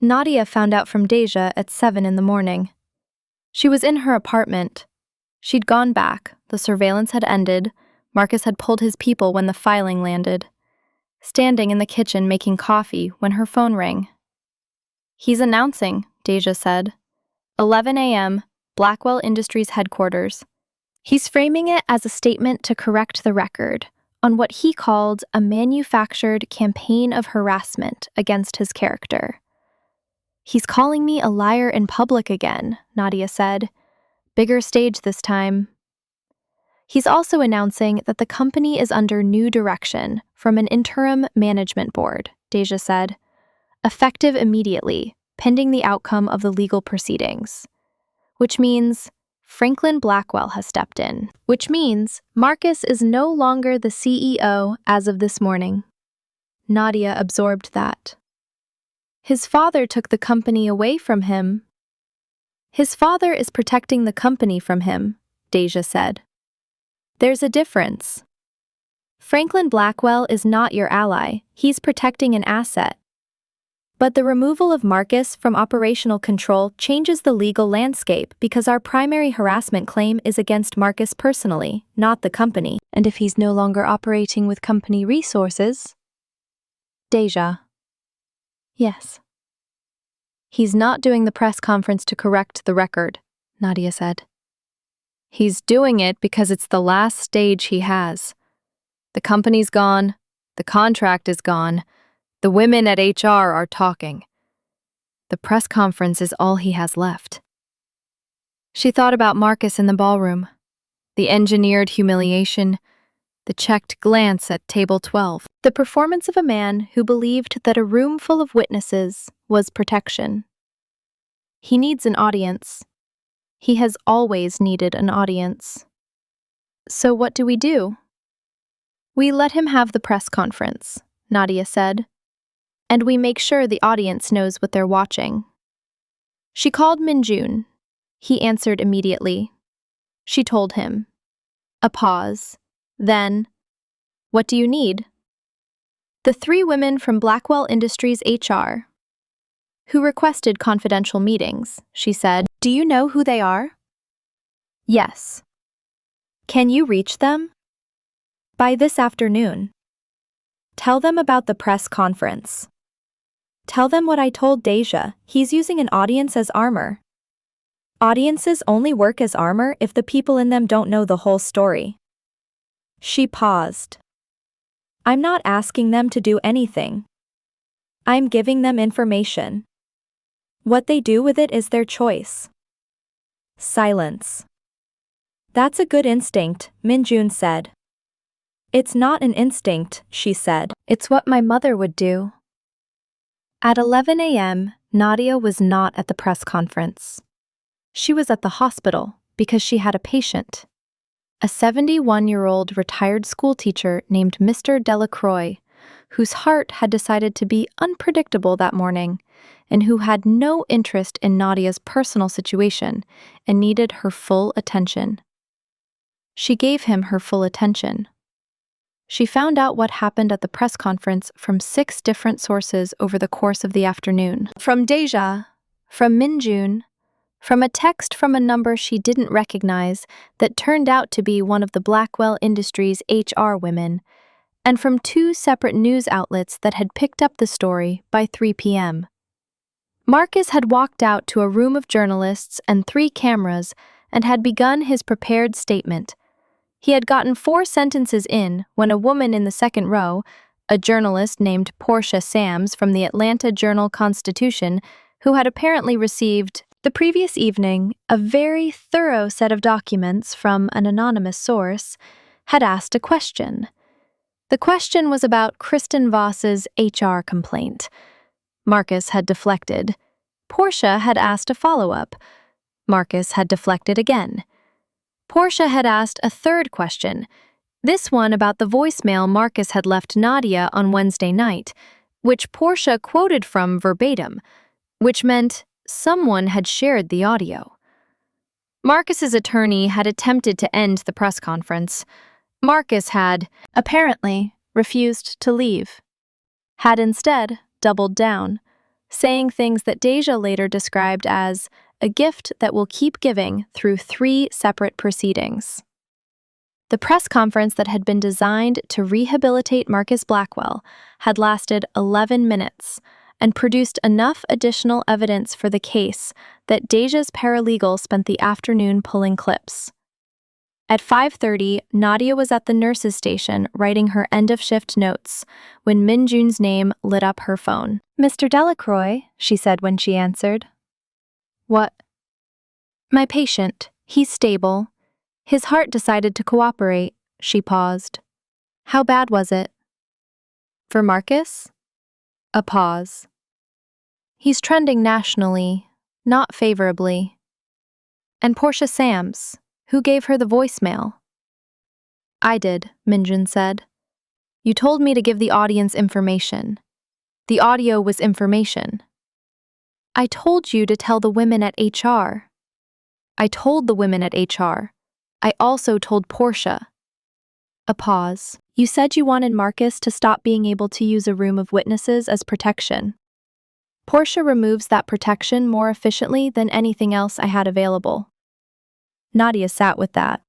Nadia found out from Deja at 7 in the morning. She was in her apartment. She'd gone back, the surveillance had ended, Marcus had pulled his people when the filing landed. Standing in the kitchen making coffee when her phone rang. He's announcing, Deja said. 11 a.m., Blackwell Industries headquarters. He's framing it as a statement to correct the record on what he called a manufactured campaign of harassment against his character. He's calling me a liar in public again, Nadia said. Bigger stage this time. He's also announcing that the company is under new direction from an interim management board, Deja said. Effective immediately, pending the outcome of the legal proceedings. Which means Franklin Blackwell has stepped in. Which means Marcus is no longer the CEO as of this morning. Nadia absorbed that. His father took the company away from him. His father is protecting the company from him, Deja said. There's a difference. Franklin Blackwell is not your ally, he's protecting an asset. But the removal of Marcus from operational control changes the legal landscape because our primary harassment claim is against Marcus personally, not the company. And if he's no longer operating with company resources? Deja. Yes. He's not doing the press conference to correct the record, Nadia said. He's doing it because it's the last stage he has. The company's gone, the contract is gone, the women at HR are talking. The press conference is all he has left. She thought about Marcus in the ballroom, the engineered humiliation, the checked glance at table 12, the performance of a man who believed that a room full of witnesses was protection. He needs an audience. He has always needed an audience. So what do? We let him have the press conference, Nadia said. And we make sure the audience knows what they're watching. She called Min-jun. He answered immediately. She told him. A pause. Then, what do you need? The 3 women from Blackwell Industries HR, who requested confidential meetings, she said. Do you know who they are? Yes. Can you reach them? By this afternoon. Tell them about the press conference. Tell them what I told Deja, he's using an audience as armor. Audiences only work as armor if the people in them don't know the whole story. She paused. I'm not asking them to do anything. I'm giving them information. What they do with it is their choice. Silence. That's a good instinct, Min-jun said. It's not an instinct, she said. It's what my mother would do. At 11 a.m., Nadia was not at the press conference. She was at the hospital because she had a patient. A 71-year-old retired schoolteacher named Mr. Delacroix, whose heart had decided to be unpredictable that morning, and who had no interest in Nadia's personal situation and needed her full attention. She gave him her full attention. She found out what happened at the press conference from 6 different sources over the course of the afternoon. From Deja, from Min-jun, from a text from a number she didn't recognize that turned out to be one of the Blackwell Industries HR women, and from 2 separate news outlets that had picked up the story by 3 p.m. Marcus had walked out to a room of journalists and 3 cameras and had begun his prepared statement. He had gotten 4 sentences in when a woman in the second row, a journalist named Portia Sams from the Atlanta Journal-Constitution, who had apparently received, the previous evening, a very thorough set of documents from an anonymous source, had asked a question. The question was about Kristen Voss's HR complaint. Marcus had deflected. Portia had asked a follow-up. Marcus had deflected again. Portia had asked a third question, this one about the voicemail Marcus had left Nadia on Wednesday night, which Portia quoted from verbatim, which meant someone had shared the audio. Marcus's attorney had attempted to end the press conference. Marcus had, apparently, refused to leave. Had instead doubled down, saying things that Deja later described as a gift that will keep giving through 3 separate proceedings. The press conference that had been designed to rehabilitate Marcus Blackwell had lasted 11 minutes and produced enough additional evidence for the case that Deja's paralegal spent the afternoon pulling clips. At 5:30, Nadia was at the nurse's station writing her end-of-shift notes when Minjun's name lit up her phone. "Mr. Delacroix," she said when she answered. "What?" "My patient. He's stable. His heart decided to cooperate." She paused. "How bad was it?" "For Marcus?" A pause. "He's trending nationally, not favorably." "And Portia Sams, who gave her the voicemail?" "I did," Minjun said. "You told me to give the audience information. The audio was information." "I told you to tell the women at HR." "I told the women at HR. I also told Portia." A pause. "You said you wanted Marcus to stop being able to use a room of witnesses as protection. Portia removes that protection more efficiently than anything else I had available." Nadia sat with that.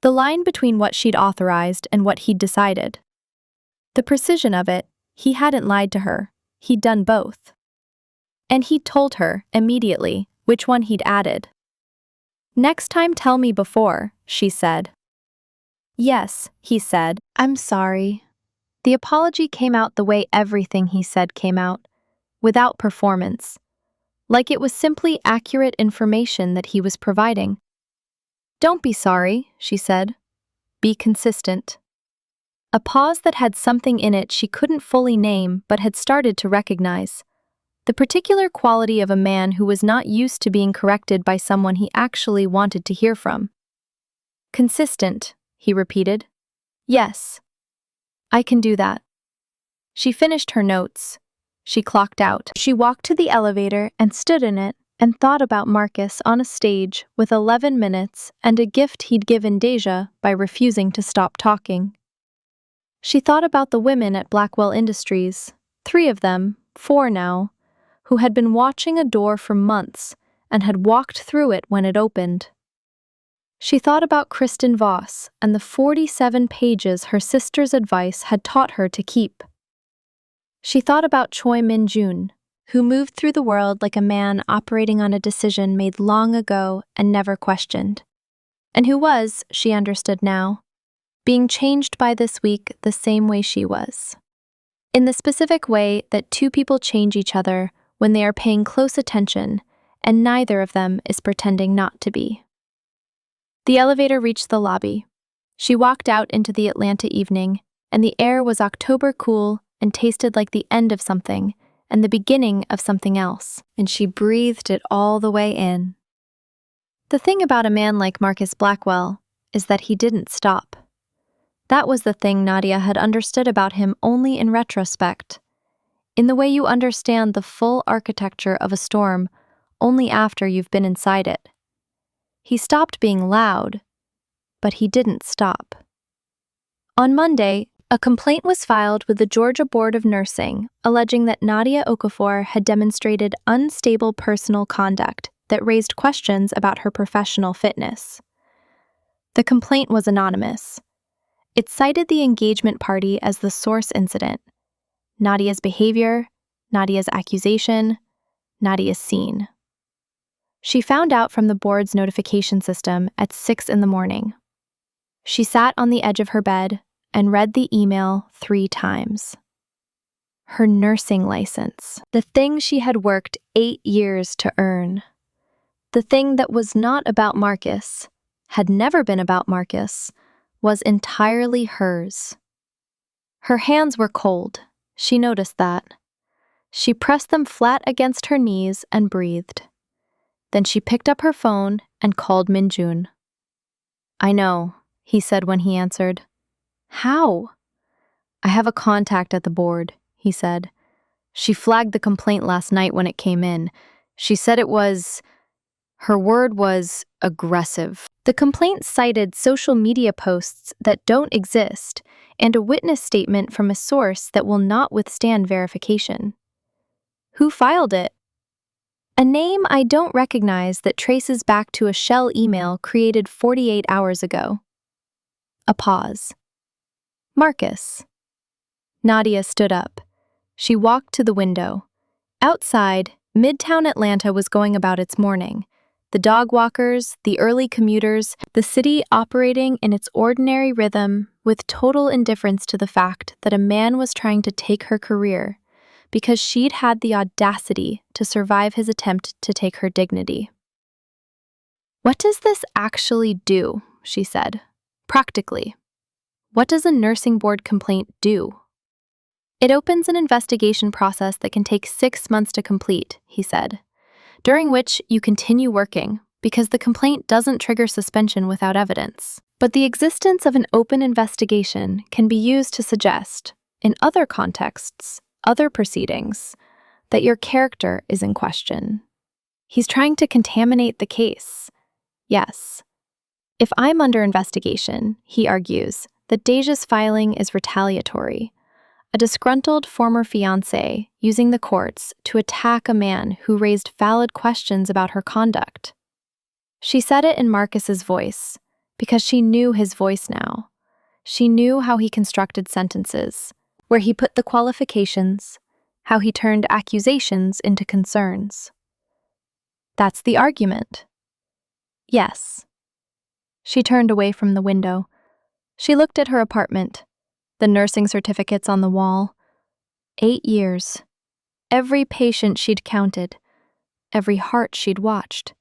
The line between what she'd authorized and what he'd decided. The precision of it, he hadn't lied to her, he'd done both. And he'd told her, immediately, which one he'd added. "Next time tell me before," she said. "Yes," he said. "I'm sorry." The apology came out the way everything he said came out, without performance. Like it was simply accurate information that he was providing. "Don't be sorry," she said. "Be consistent." A pause that had something in it she couldn't fully name but had started to recognize. The particular quality of a man who was not used to being corrected by someone he actually wanted to hear from. "Consistent," he repeated. "Yes. I can do that." She finished her notes. She clocked out. She walked to the elevator and stood in it and thought about Marcus on a stage with 11 minutes and a gift he'd given Deja by refusing to stop talking. She thought about the women at Blackwell Industries, 3 of them, 4 now, who had been watching a door for months and had walked through it when it opened. She thought about Kristen Voss and the 47 pages her sister's advice had taught her to keep. She thought about Choi Min-jun, who moved through the world like a man operating on a decision made long ago and never questioned, and who was, she understood now, being changed by this week the same way she was. In the specific way that 2 people change each other when they are paying close attention and neither of them is pretending not to be. The elevator reached the lobby. She walked out into the Atlanta evening, and the air was October cool and tasted like the end of something and the beginning of something else, and she breathed it all the way in. The thing about a man like Marcus Blackwell is that he didn't stop. That was the thing Nadia had understood about him only in retrospect, in the way you understand the full architecture of a storm only after you've been inside it. He stopped being loud, but he didn't stop. On Monday, a complaint was filed with the Georgia Board of Nursing alleging that Nadia Okafor had demonstrated unstable personal conduct that raised questions about her professional fitness. The complaint was anonymous. It cited the engagement party as the source incident, Nadia's behavior, Nadia's accusation, Nadia's scene. She found out from the board's notification system at 6 in the morning. She sat on the edge of her bed and read the email 3 times. Her nursing license, the thing she had worked 8 years to earn. The thing that was not about Marcus, had never been about Marcus, was entirely hers. Her hands were cold. She noticed that. She pressed them flat against her knees and breathed. Then she picked up her phone and called Minjun. "I know," he said when he answered. "How?" "I have a contact at the board," he said. "She flagged the complaint last night when it came in. She said it was... her word was aggressive." The complaint cited social media posts that don't exist and a witness statement from a source that will not withstand verification. Who filed it? A name I don't recognize that traces back to a shell email created 48 hours ago. A pause. Marcus. Nadia stood up. She walked to the window. Outside, Midtown Atlanta was going about its morning. The dog walkers, the early commuters, the city operating in its ordinary rhythm with total indifference to the fact that a man was trying to take her career because she'd had the audacity to survive his attempt to take her dignity. "What does this actually do?" she said. "Practically. What does a nursing board complaint do?" "It opens an investigation process that can take 6 months to complete," he said, "during which you continue working because the complaint doesn't trigger suspension without evidence. But the existence of an open investigation can be used to suggest, in other contexts, other proceedings, that your character is in question. He's trying to contaminate the case. Yes. If I'm under investigation," he argues, that Deja's filing is retaliatory. A disgruntled former fiancé using the courts to attack a man who raised valid questions about her conduct. She said it in Marcus's voice, because she knew his voice now. She knew how he constructed sentences, where he put the qualifications, how he turned accusations into concerns. "That's the argument." "Yes." She turned away from the window. She looked at her apartment, the nursing certificates on the wall. 8 years. Every patient she'd counted. Every heart she'd watched.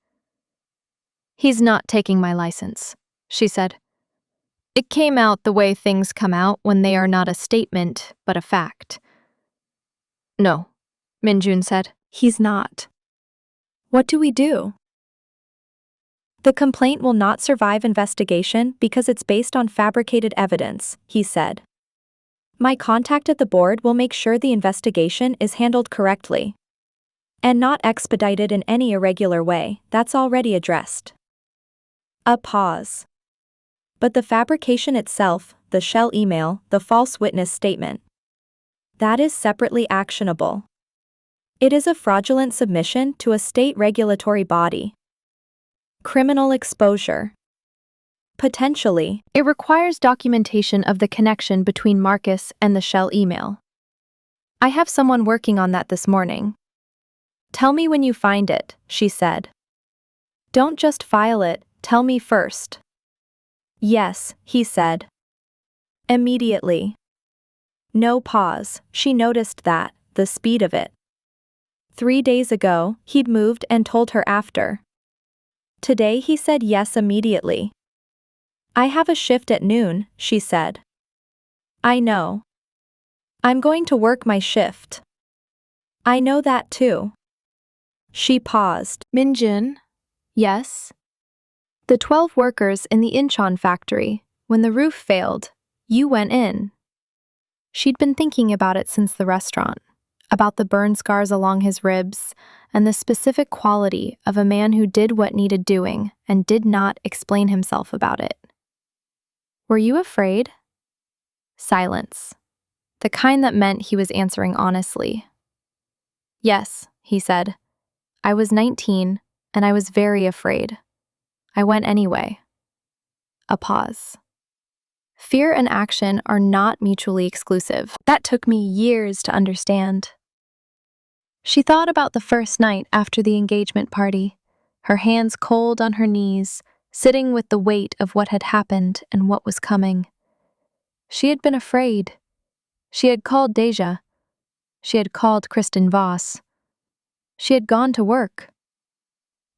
"He's not taking my license," she said. "It came out the way things come out when they are not a statement, but a fact." "No," Minjun said. He's not. What do we do? The complaint will not survive investigation because it's based on fabricated evidence, he said. My contact at the board will make sure the investigation is handled correctly and not expedited in any irregular way. That's already addressed. A pause. But the fabrication itself, the shell email, the false witness statement, that is separately actionable. It is a fraudulent submission to a state regulatory body. Criminal exposure. Potentially. It requires documentation of the connection between Marcus and the shell email. I have someone working on that this morning. Tell me when you find it, she said. Don't just file it, tell me first. Yes, he said. Immediately. No pause, she noticed that, the speed of it. 3 days ago, he'd moved and told her after. Today he said yes immediately. I have a shift at noon, she said. I know. I'm going to work my shift. I know that too. She paused. Minjun? Yes? The 12 workers in the Incheon factory, when the roof failed, you went in. She'd been thinking about it since the restaurant, about the burn scars along his ribs, and the specific quality of a man who did what needed doing and did not explain himself about it. Were you afraid? Silence. The kind that meant he was answering honestly. Yes, he said. I was 19, and I was very afraid. I went anyway. A pause. Fear and action are not mutually exclusive. That took me years to understand. She thought about the first night after the engagement party, her hands cold on her knees, sitting with the weight of what had happened and what was coming. She had been afraid. She had called Deja. She had called Kristen Voss. She had gone to work.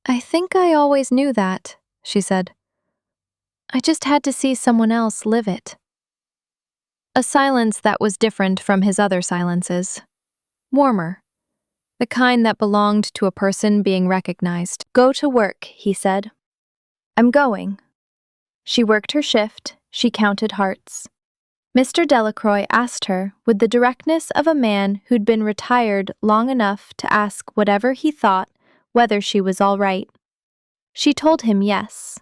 "I think I always knew that," she said. "I just had to see someone else live it." A silence that was different from his other silences. Warmer. The kind that belonged to a person being recognized. "Go to work," he said. "I'm going." She worked her shift. She counted hearts. Mr. Delacroix asked her, with the directness of a man who'd been retired long enough to ask whatever he thought, whether she was all right. She told him yes.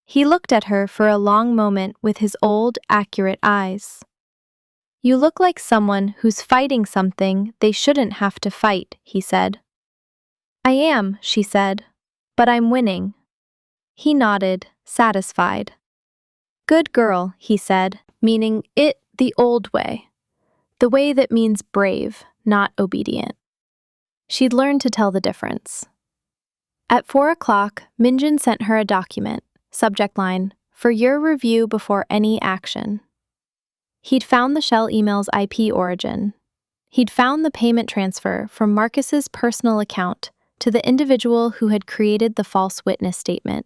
He looked at her for a long moment with his old, accurate eyes. "You look like someone who's fighting something they shouldn't have to fight," he said. "I am," she said, "but I'm winning." He nodded, satisfied. "Good girl," he said, meaning it the old way. The way that means brave, not obedient. She'd learned to tell the difference. At 4:00, Minjin sent her a document, subject line, "For your review before any action." He'd found the shell email's IP origin. He'd found the payment transfer from Marcus's personal account to the individual who had created the false witness statement.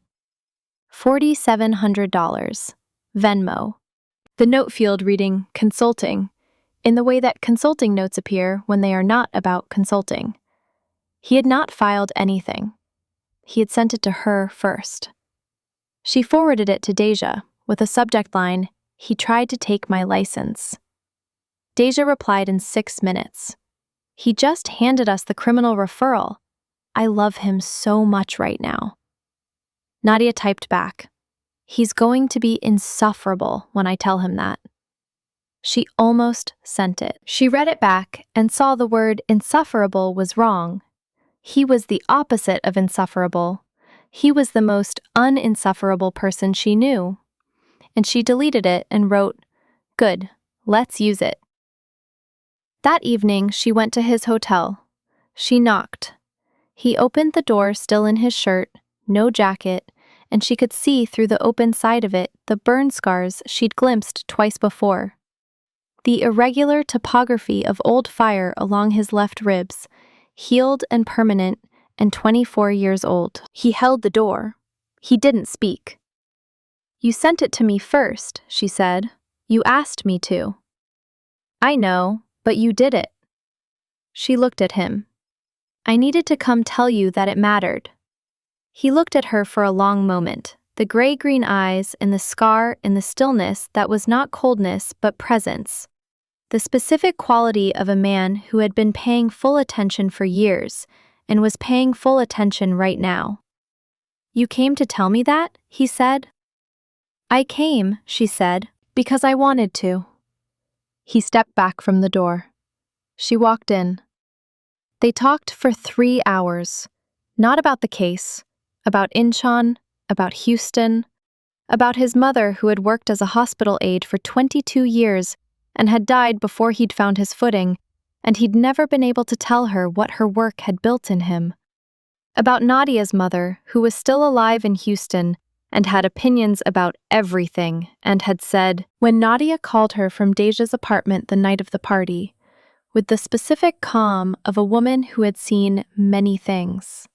$4,700. Venmo. The note field reading "consulting" in the way that consulting notes appear when they are not about consulting. He had not filed anything. He had sent it to her first. She forwarded it to Deja with a subject line, "He tried to take my license." Deja replied in 6 minutes. "He just handed us the criminal referral. I love him so much right now." Nadia typed back, "He's going to be insufferable when I tell him that." She almost sent it. She read it back and saw the word insufferable was wrong. He was the opposite of insufferable. He was the most uninsufferable person she knew. And she deleted it and wrote, "Good, let's use it." That evening, she went to his hotel. She knocked. He opened the door still in his shirt, no jacket, and she could see through the open side of it the burn scars she'd glimpsed twice before. The irregular topography of old fire along his left ribs, healed and permanent and 24 years old. He held the door. He didn't speak. "You sent it to me first," she said. "You asked me to." "I know, but you did it." She looked at him. "I needed to come tell you that it mattered." He looked at her for a long moment, the gray-green eyes and the scar in the stillness that was not coldness but presence. The specific quality of a man who had been paying full attention for years and was paying full attention right now. "You came to tell me that?" he said. "I came," she said, "because I wanted to." He stepped back from the door. She walked in. They talked for 3 hours, not about the case, about Incheon, about Houston, about his mother who had worked as a hospital aide for 22 years and had died before he'd found his footing, and he'd never been able to tell her what her work had built in him. About Nadia's mother, who was still alive in Houston and had opinions about everything, and had said, when Nadia called her from Deja's apartment the night of the party, with the specific calm of a woman who had seen many things.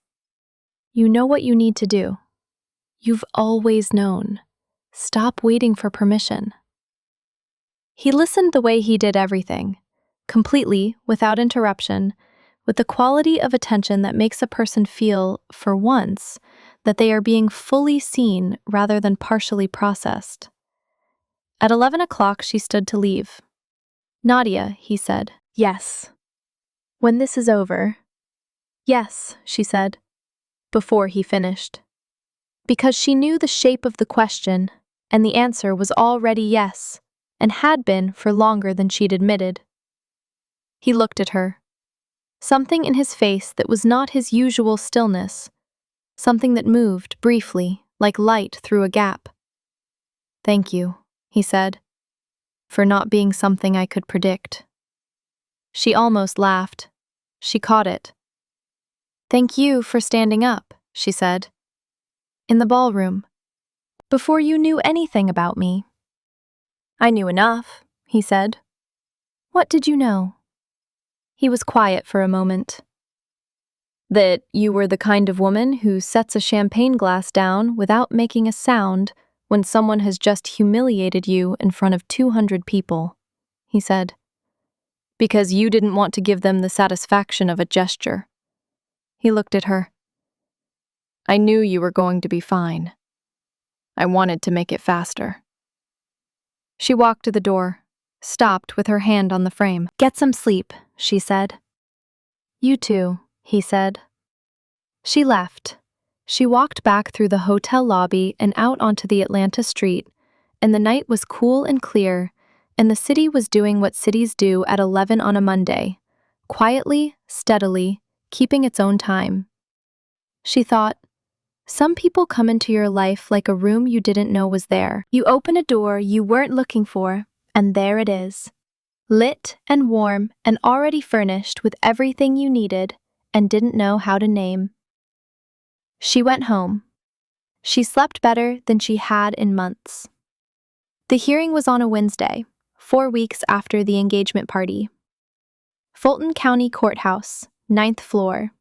"You know what you need to do. You've always known. Stop waiting for permission." He listened the way he did everything, completely, without interruption, with the quality of attention that makes a person feel, for once, that they are being fully seen rather than partially processed. At 11:00, she stood to leave. "Nadia," he said. "Yes." "When this is over." "Yes," she said, before he finished. Because she knew the shape of the question, and the answer was already yes, and had been for longer than she'd admitted. He looked at her. Something in his face that was not his usual stillness, something that moved briefly, like light through a gap. "Thank you," he said, for not being something I could predict. She almost laughed. She caught it. Thank you for standing up, she said. In the ballroom. Before you knew anything about me. I knew enough, he said. What did you know? He was quiet for a moment. That you were the kind of woman who sets a champagne glass down without making a sound when someone has just humiliated you in front of 200 people, he said. Because you didn't want to give them the satisfaction of a gesture. He looked at her. I knew you were going to be fine. I wanted to make it faster. She walked to the door, stopped with her hand on the frame. Get some sleep, she said. You too, he said. She left. She walked back through the hotel lobby and out onto the Atlanta street, and the night was cool and clear, and the city was doing what cities do at 11 on a Monday, quietly, steadily, keeping its own time. She thought, some people come into your life like a room you didn't know was there. You open a door you weren't looking for, and there it is. Lit and warm and already furnished with everything you needed and didn't know how to name. She went home. She slept better than she had in months. The hearing was on a Wednesday, 4 weeks after the engagement party. Fulton County Courthouse, 9th floor.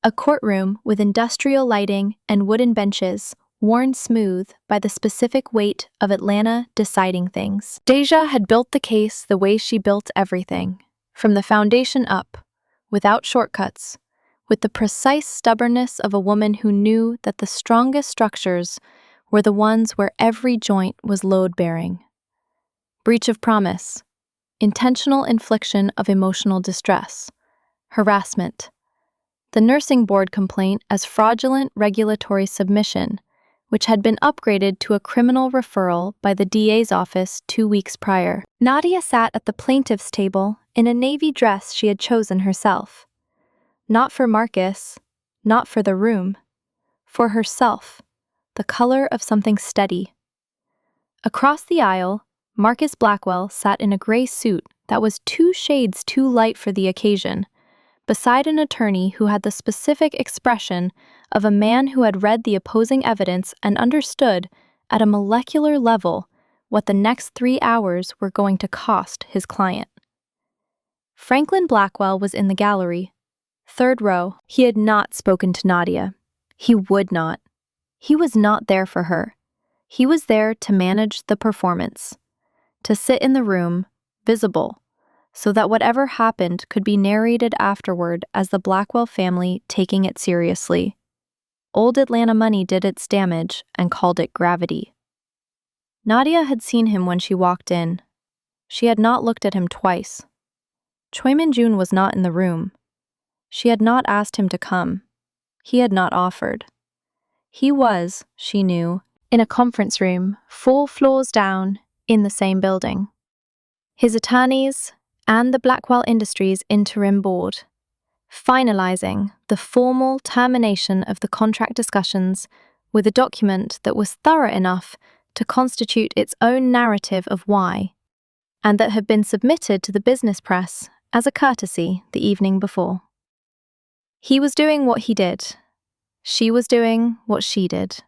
A courtroom with industrial lighting and wooden benches, worn smooth by the specific weight of Atlanta deciding things. Deja had built the case the way she built everything, from the foundation up, without shortcuts, with the precise stubbornness of a woman who knew that the strongest structures were the ones where every joint was load-bearing. Breach of promise, intentional infliction of emotional distress, harassment, the nursing board complaint as fraudulent regulatory submission, which had been upgraded to a criminal referral by the DA's office 2 weeks prior. Nadia sat at the plaintiff's table in a navy dress she had chosen herself. Not for Marcus, not for the room, for herself, the color of something steady. Across the aisle, Marcus Blackwell sat in a gray suit that was 2 shades too light for the occasion, beside an attorney who had the specific expression of a man who had read the opposing evidence and understood, at a molecular level, what the next 3 hours were going to cost his client. Franklin Blackwell was in the gallery, 3rd row. He had not spoken to Nadia. He would not. He was not there for her. He was there to manage the performance, to sit in the room, visible, so that whatever happened could be narrated afterward as the Blackwell family taking it seriously. Old Atlanta money did its damage and called it gravity. Nadia had seen him when she walked in. She had not looked at him twice. Choi Min-jun was not in the room. She had not asked him to come. He had not offered. He was, she knew, in a conference room 4 floors down in the same building. His attorneys and the Blackwell Industries interim board, finalizing the formal termination of the contract discussions with a document that was thorough enough to constitute its own narrative of why, and that had been submitted to the business press as a courtesy the evening before. He was doing what he did. She was doing what she did.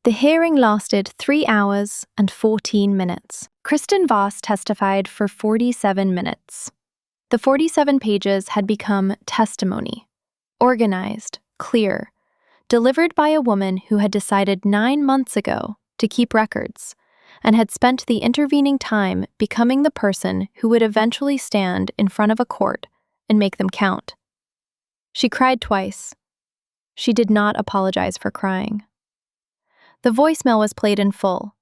The hearing lasted 3 hours and 14 minutes. Kristen Voss testified for 47 minutes. The 47 pages had become testimony, organized, clear, delivered by a woman who had decided 9 months ago to keep records and had spent the intervening time becoming the person who would eventually stand in front of a court and make them count. She cried twice. She did not apologize for crying. The voicemail was played in full.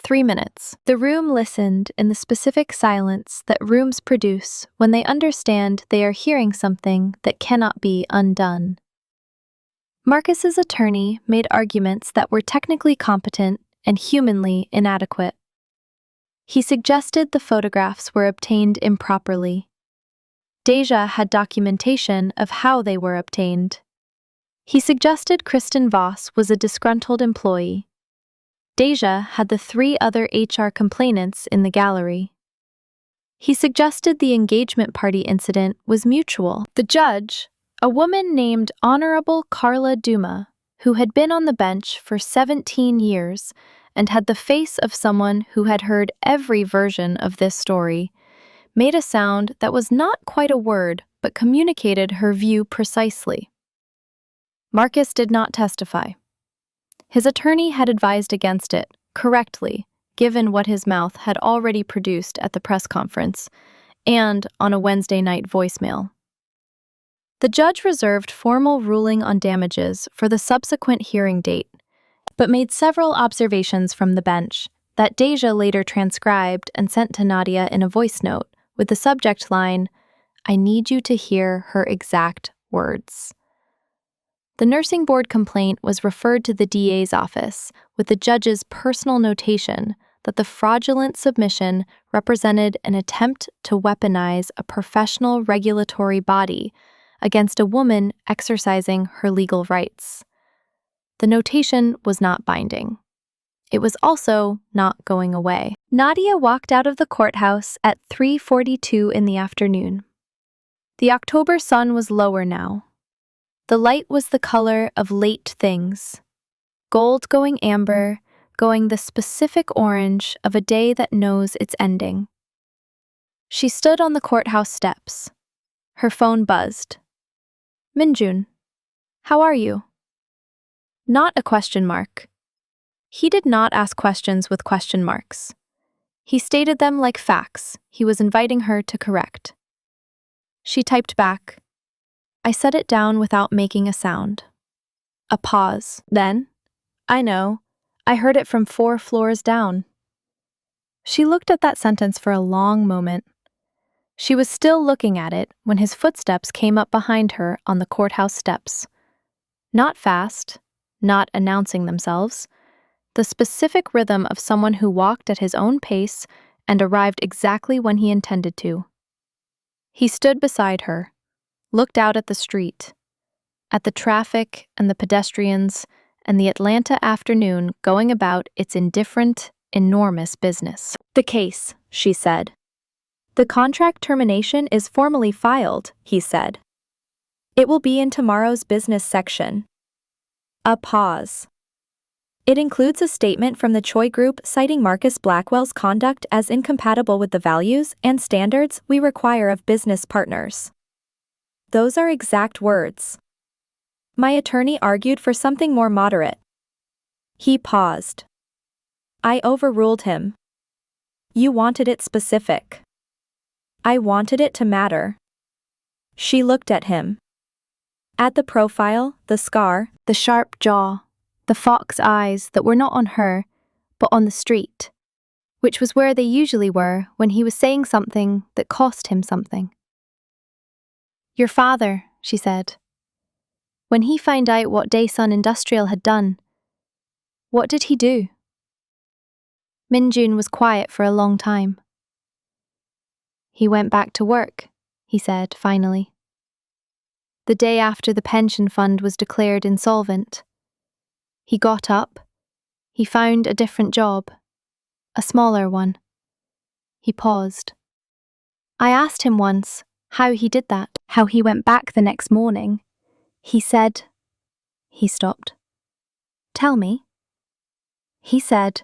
3 minutes. The room listened in the specific silence that rooms produce when they understand they are hearing something that cannot be undone. Marcus's attorney made arguments that were technically competent and humanly inadequate. He suggested the photographs were obtained improperly. Deja had documentation of how they were obtained. He suggested Kristen Voss was a disgruntled employee. Deja had the 3 other HR complainants in the gallery. He suggested the engagement party incident was mutual. The judge, a woman named Honorable Carla Duma, who had been on the bench for 17 years and had the face of someone who had heard every version of this story, made a sound that was not quite a word but communicated her view precisely. Marcus did not testify. His attorney had advised against it, correctly, given what his mouth had already produced at the press conference and on a Wednesday night voicemail. The judge reserved formal ruling on damages for the subsequent hearing date, but made several observations from the bench that Deja later transcribed and sent to Nadia in a voice note with the subject line, "I need you to hear her exact words." The nursing board complaint was referred to the DA's office with the judge's personal notation that the fraudulent submission represented an attempt to weaponize a professional regulatory body against a woman exercising her legal rights. The notation was not binding. It was also not going away. Nadia walked out of the courthouse at 3:42 in the afternoon. The October sun was lower now. The light was the color of late things, gold going amber, going the specific orange of a day that knows its ending. She stood on the courthouse steps. Her phone buzzed. "Minjun, how are you?" Not a question mark. He did not ask questions with question marks. He stated them like facts he was inviting her to correct. She typed back. I set it down without making a sound. A pause. Then, I know, I heard it from 4 floors down. She looked at that sentence for a long moment. She was still looking at it when his footsteps came up behind her on the courthouse steps. Not fast, not announcing themselves, the specific rhythm of someone who walked at his own pace and arrived exactly when he intended to. He stood beside her, looked out at the street, at the traffic and the pedestrians and the Atlanta afternoon going about its indifferent, enormous business. The case, she said. The contract termination is formally filed, he said. It will be in tomorrow's business section. A pause. It includes a statement from the Choi Group citing Marcus Blackwell's conduct as incompatible with the values and standards we require of business partners. Those are exact words. My attorney argued for something more moderate. He paused. I overruled him. You wanted it specific. I wanted it to matter. She looked at him. At the profile, the scar, the sharp jaw, the fox eyes that were not on her, but on the street, which was where they usually were when he was saying something that cost him something. Your father, she said. When he found out what Daesun Industrial had done, what did he do? Minjun was quiet for a long time. He went back to work, he said finally. The day after the pension fund was declared insolvent. He got up. He found a different job, a smaller one. He paused. I asked him once how he did that, how he went back the next morning. He said, he stopped. Tell me. He said,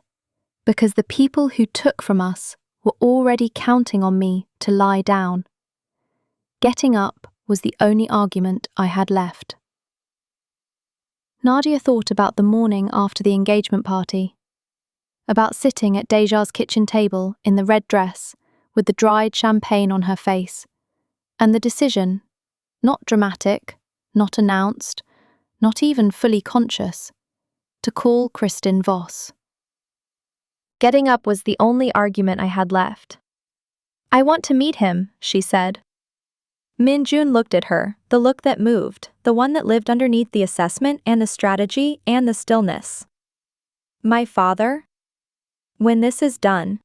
because the people who took from us were already counting on me to lie down. Getting up was the only argument I had left. Nadia thought about the morning after the engagement party, about sitting at Deja's kitchen table in the red dress with the dried champagne on her face, and the decision, not dramatic, not announced, not even fully conscious, to call Kristin Voss. Getting up was the only argument I had left. I want to meet him, she said. Minjun looked at her, the look that moved, the one that lived underneath the assessment and the strategy and the stillness. My father? When this is done.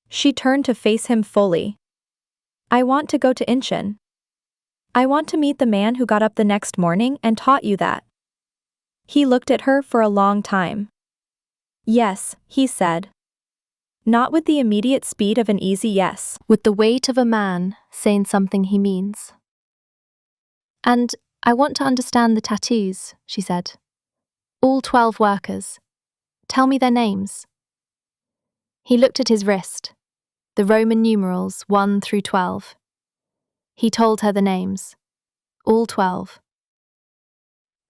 She turned to face him fully. I want to go to Incheon. I want to meet the man who got up the next morning and taught you that. He looked at her for a long time. Yes, he said. Not with the immediate speed of an easy yes. With the weight of a man saying something he means. And I want to understand the tattoos, she said. All 12 workers. Tell me their names. He looked at his wrist, the Roman numerals 1 through 12. He told her the names. All 12.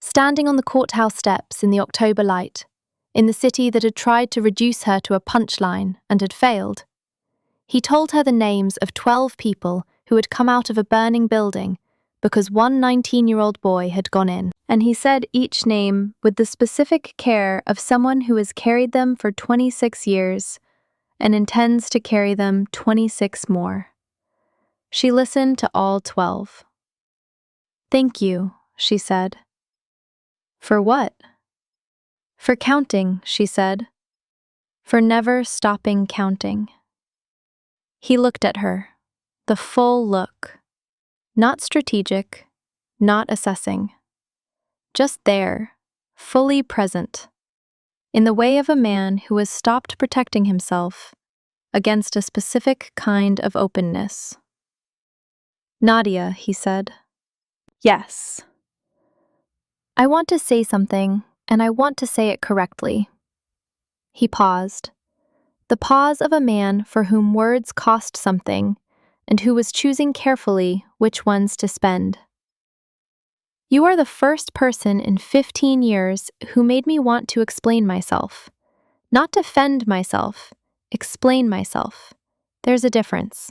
Standing on the courthouse steps in the October light, in the city that had tried to reduce her to a punchline and had failed, he told her the names of 12 people who had come out of a burning building because one 19-year-old boy had gone in, and he said each name with the specific care of someone who has carried them for 26 years and intends to carry them 26 more. She listened to all 12. Thank you, she said. For what? For counting, she said. For never stopping counting. He looked at her, the full look. Not strategic, not assessing. Just there, fully present, in the way of a man who has stopped protecting himself against a specific kind of openness. Nadia, he said. Yes. I want to say something, and I want to say it correctly. He paused. The pause of a man for whom words cost something, and who was choosing carefully which ones to spend. You are the first person in 15 years who made me want to explain myself. Not defend myself, explain myself. There's a difference.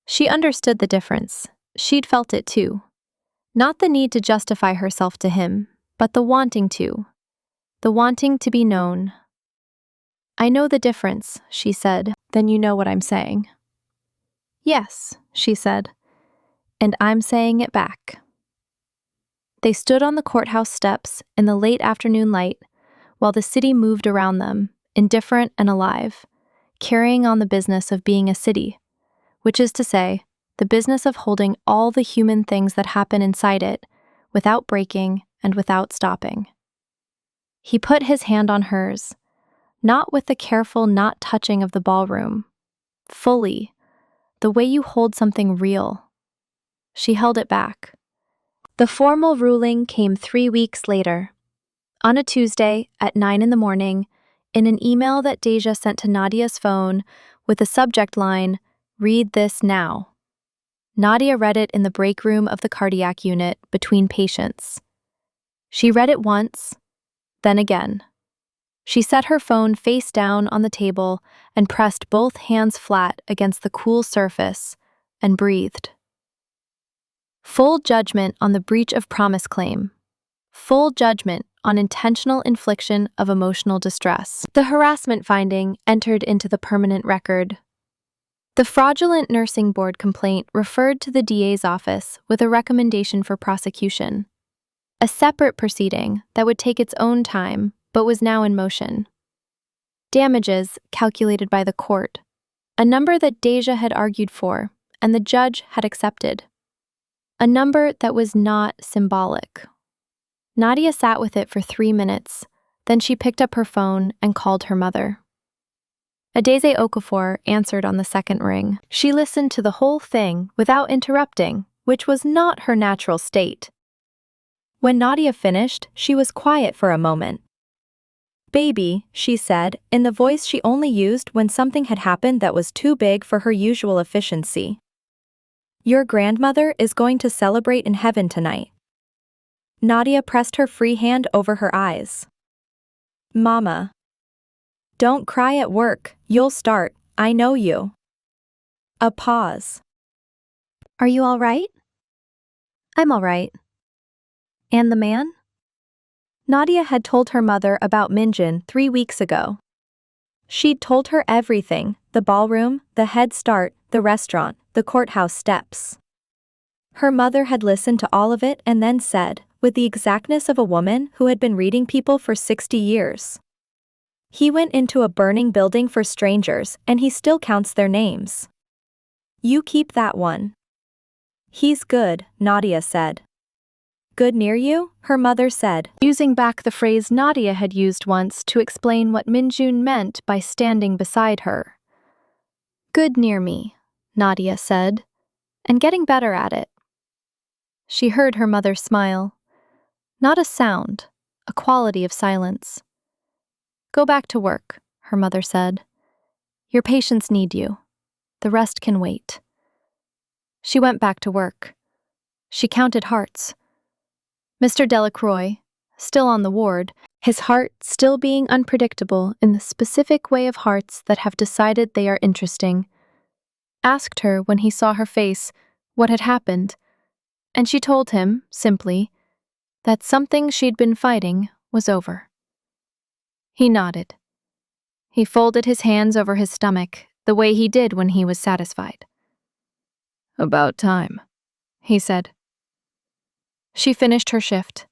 She understood the difference. She'd felt it too. Not the need to justify herself to him, but the wanting to. The wanting to be known. I know the difference, she said. Then you know what I'm saying. Yes, she said, and I'm saying it back. They stood on the courthouse steps in the late afternoon light while the city moved around them, indifferent and alive, carrying on the business of being a city, which is to say, the business of holding all the human things that happen inside it without breaking and without stopping. He put his hand on hers, not with the careful not touching of the ballroom, fully, the way you hold something real. She held it back. The formal ruling came 3 weeks later, on a Tuesday at 9 a.m, in an email that Deja sent to Nadia's phone with the subject line, "Read this now." Nadia read it in the break room of the cardiac unit between patients. She read it once, then again. She set her phone face down on the table and pressed both hands flat against the cool surface and breathed. Full judgment on the breach of promise claim. Full judgment on intentional infliction of emotional distress. The harassment finding entered into the permanent record. The fraudulent nursing board complaint referred to the DA's office with a recommendation for prosecution. A separate proceeding that would take its own time, but was now in motion. Damages calculated by the court, a number that Deja had argued for and the judge had accepted. A number that was not symbolic. Nadia sat with it for 3 minutes, then she picked up her phone and called her mother. Adeze Okafor answered on the second ring. She listened to the whole thing without interrupting, which was not her natural state. When Nadia finished, she was quiet for a moment. "Baby," she said, in the voice she only used when something had happened that was too big for her usual efficiency. "Your grandmother is going to celebrate in heaven tonight." Nadia pressed her free hand over her eyes. "Mama. Don't cry at work, you'll start, I know you." A pause. "Are you all right?" "I'm all right." "And the man?" Nadia had told her mother about Minjin 3 weeks ago. She'd told her everything, the ballroom, the head start, the restaurant, the courthouse steps. Her mother had listened to all of it and then said, with the exactness of a woman who had been reading people for 60 years. "He went into a burning building for strangers and he still counts their names. You keep that one." "He's good," Nadia said. Good near you? Her mother said, using back the phrase Nadia had used once to explain what Minjun meant by standing beside her. Good near me, Nadia said, and getting better at it. She heard her mother smile. Not a sound, a quality of silence. Go back to work, her mother said. Your patients need you. The rest can wait. She went back to work. She counted hearts. Mr. Delacroix, still on the ward, his heart still being unpredictable in the specific way of hearts that have decided they are interesting, asked her when he saw her face what had happened, and she told him, simply, that something she'd been fighting was over. He nodded. He folded his hands over his stomach, the way he did when he was satisfied. About time, he said. She finished her shift.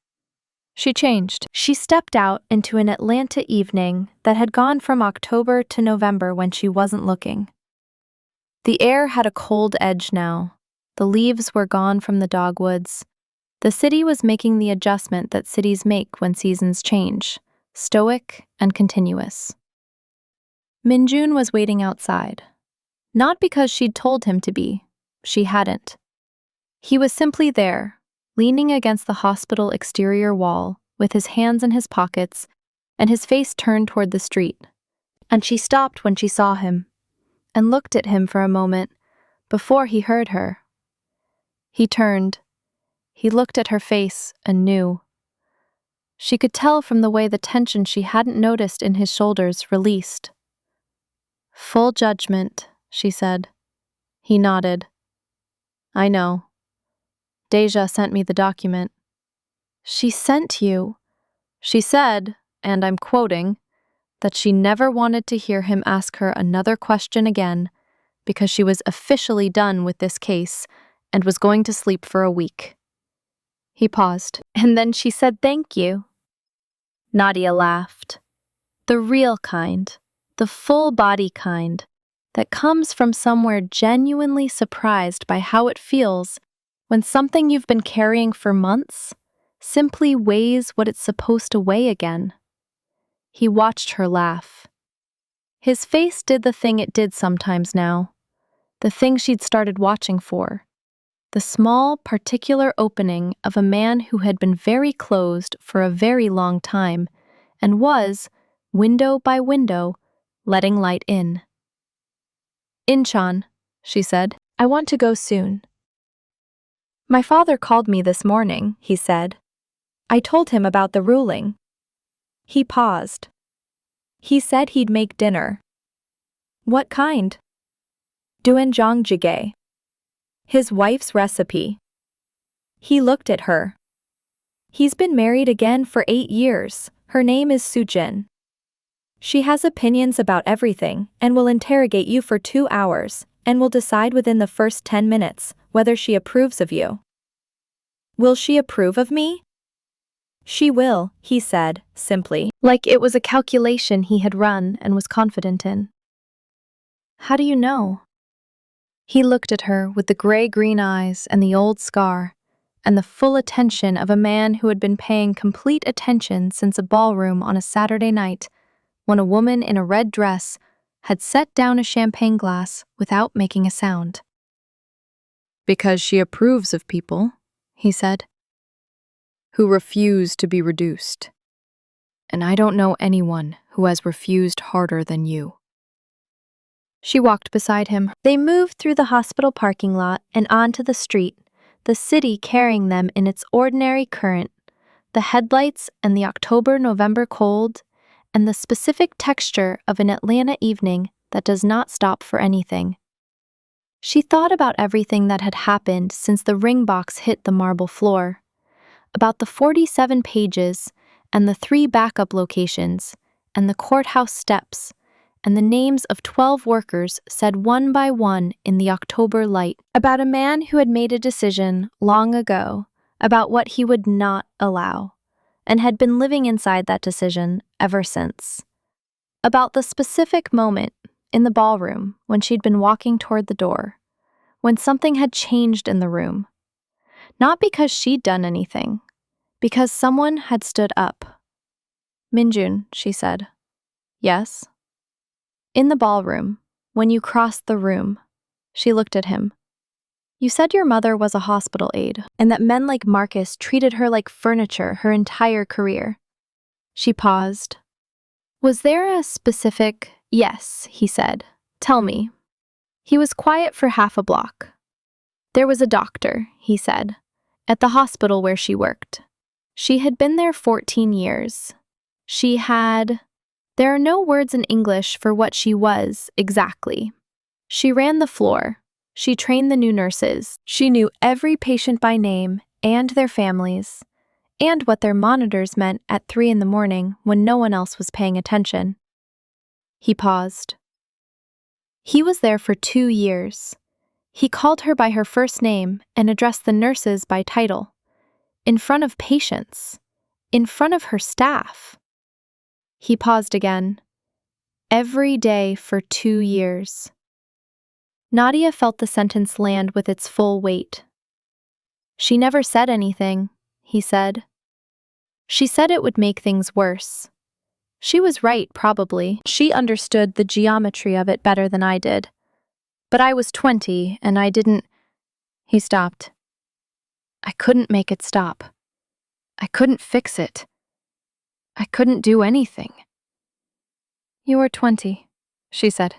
She changed. She stepped out into an Atlanta evening that had gone from October to November when she wasn't looking. The air had a cold edge now. The leaves were gone from the dogwoods. The city was making the adjustment that cities make when seasons change, stoic and continuous. Minjun was waiting outside. Not because she'd told him to be. She hadn't. He was simply there, leaning against the hospital exterior wall, with his hands in his pockets and his face turned toward the street. And she stopped when she saw him, and looked at him for a moment, before he heard her. He turned. He looked at her face and knew. She could tell from the way the tension she hadn't noticed in his shoulders released. Full judgment, she said. He nodded. I know. Deja sent me the document. She sent you. She said, and I'm quoting, that she never wanted to hear him ask her another question again because she was officially done with this case and was going to sleep for a week. He paused, and then she said thank you. Nadia laughed. The real kind, the full-body kind, that comes from somewhere genuinely surprised by how it feels when something you've been carrying for months simply weighs what it's supposed to weigh again. He watched her laugh. His face did the thing it did sometimes now, the thing she'd started watching for, the small, particular opening of a man who had been very closed for a very long time and was, window by window, letting light in. Incheon, she said, I want to go soon. My father called me this morning, he said. I told him about the ruling. He paused. He said he'd make dinner. What kind? Doenjang jjigae. His wife's recipe. He looked at her. He's been married again for 8 years. Her name is Sujin. She has opinions about everything and will interrogate you for 2 hours and will decide within the first 10 minutes whether she approves of you. Will she approve of me? She will, he said, simply, like it was a calculation he had run and was confident in. How do you know? He looked at her with the gray-green eyes and the old scar, and the full attention of a man who had been paying complete attention since a ballroom on a Saturday night, when a woman in a red dress had set down a champagne glass without making a sound. Because she approves of people, he said, who refuse to be reduced. And I don't know anyone who has refused harder than you. She walked beside him. They moved through the hospital parking lot and onto the street, the city carrying them in its ordinary current, the headlights and the October-November cold, and the specific texture of an Atlanta evening that does not stop for anything. She thought about everything that had happened since the ring box hit the marble floor, about the 47 pages and the 3 backup locations and the courthouse steps and the names of 12 workers said one by one in the October light, about a man who had made a decision long ago about what he would not allow and had been living inside that decision ever since, about the specific moment in the ballroom when she'd been walking toward the door, when something had changed in the room. Not because she'd done anything, Because someone had stood up. Minjun, she said. Yes? In the ballroom, when you crossed the room, she looked at him. You said your mother was a hospital aide, and that men like Marcus treated her like furniture her entire career. She paused. Was there a specific— Yes, he said. Tell me. He was quiet for half a block. There was a doctor, he said, at the hospital where she worked. She had been there 14 years. She had— There are no words in English for what she was exactly. She ran the floor. She trained the new nurses. She knew every patient by name and their families, and what their monitors meant at 3 in the morning when no one else was paying attention. He paused. He was there for 2 years. He called her by her first name and addressed the nurses by title. In front of patients. In front of her staff. He paused again. Every day for 2 years. Nadia felt the sentence land with its full weight. She never said anything, he said. She said it would make things worse. She was right, probably. She understood the geometry of it better than I did. But I was 20, and I didn't— He stopped. I couldn't make it stop. I couldn't fix it. I couldn't do anything. You were 20, she said.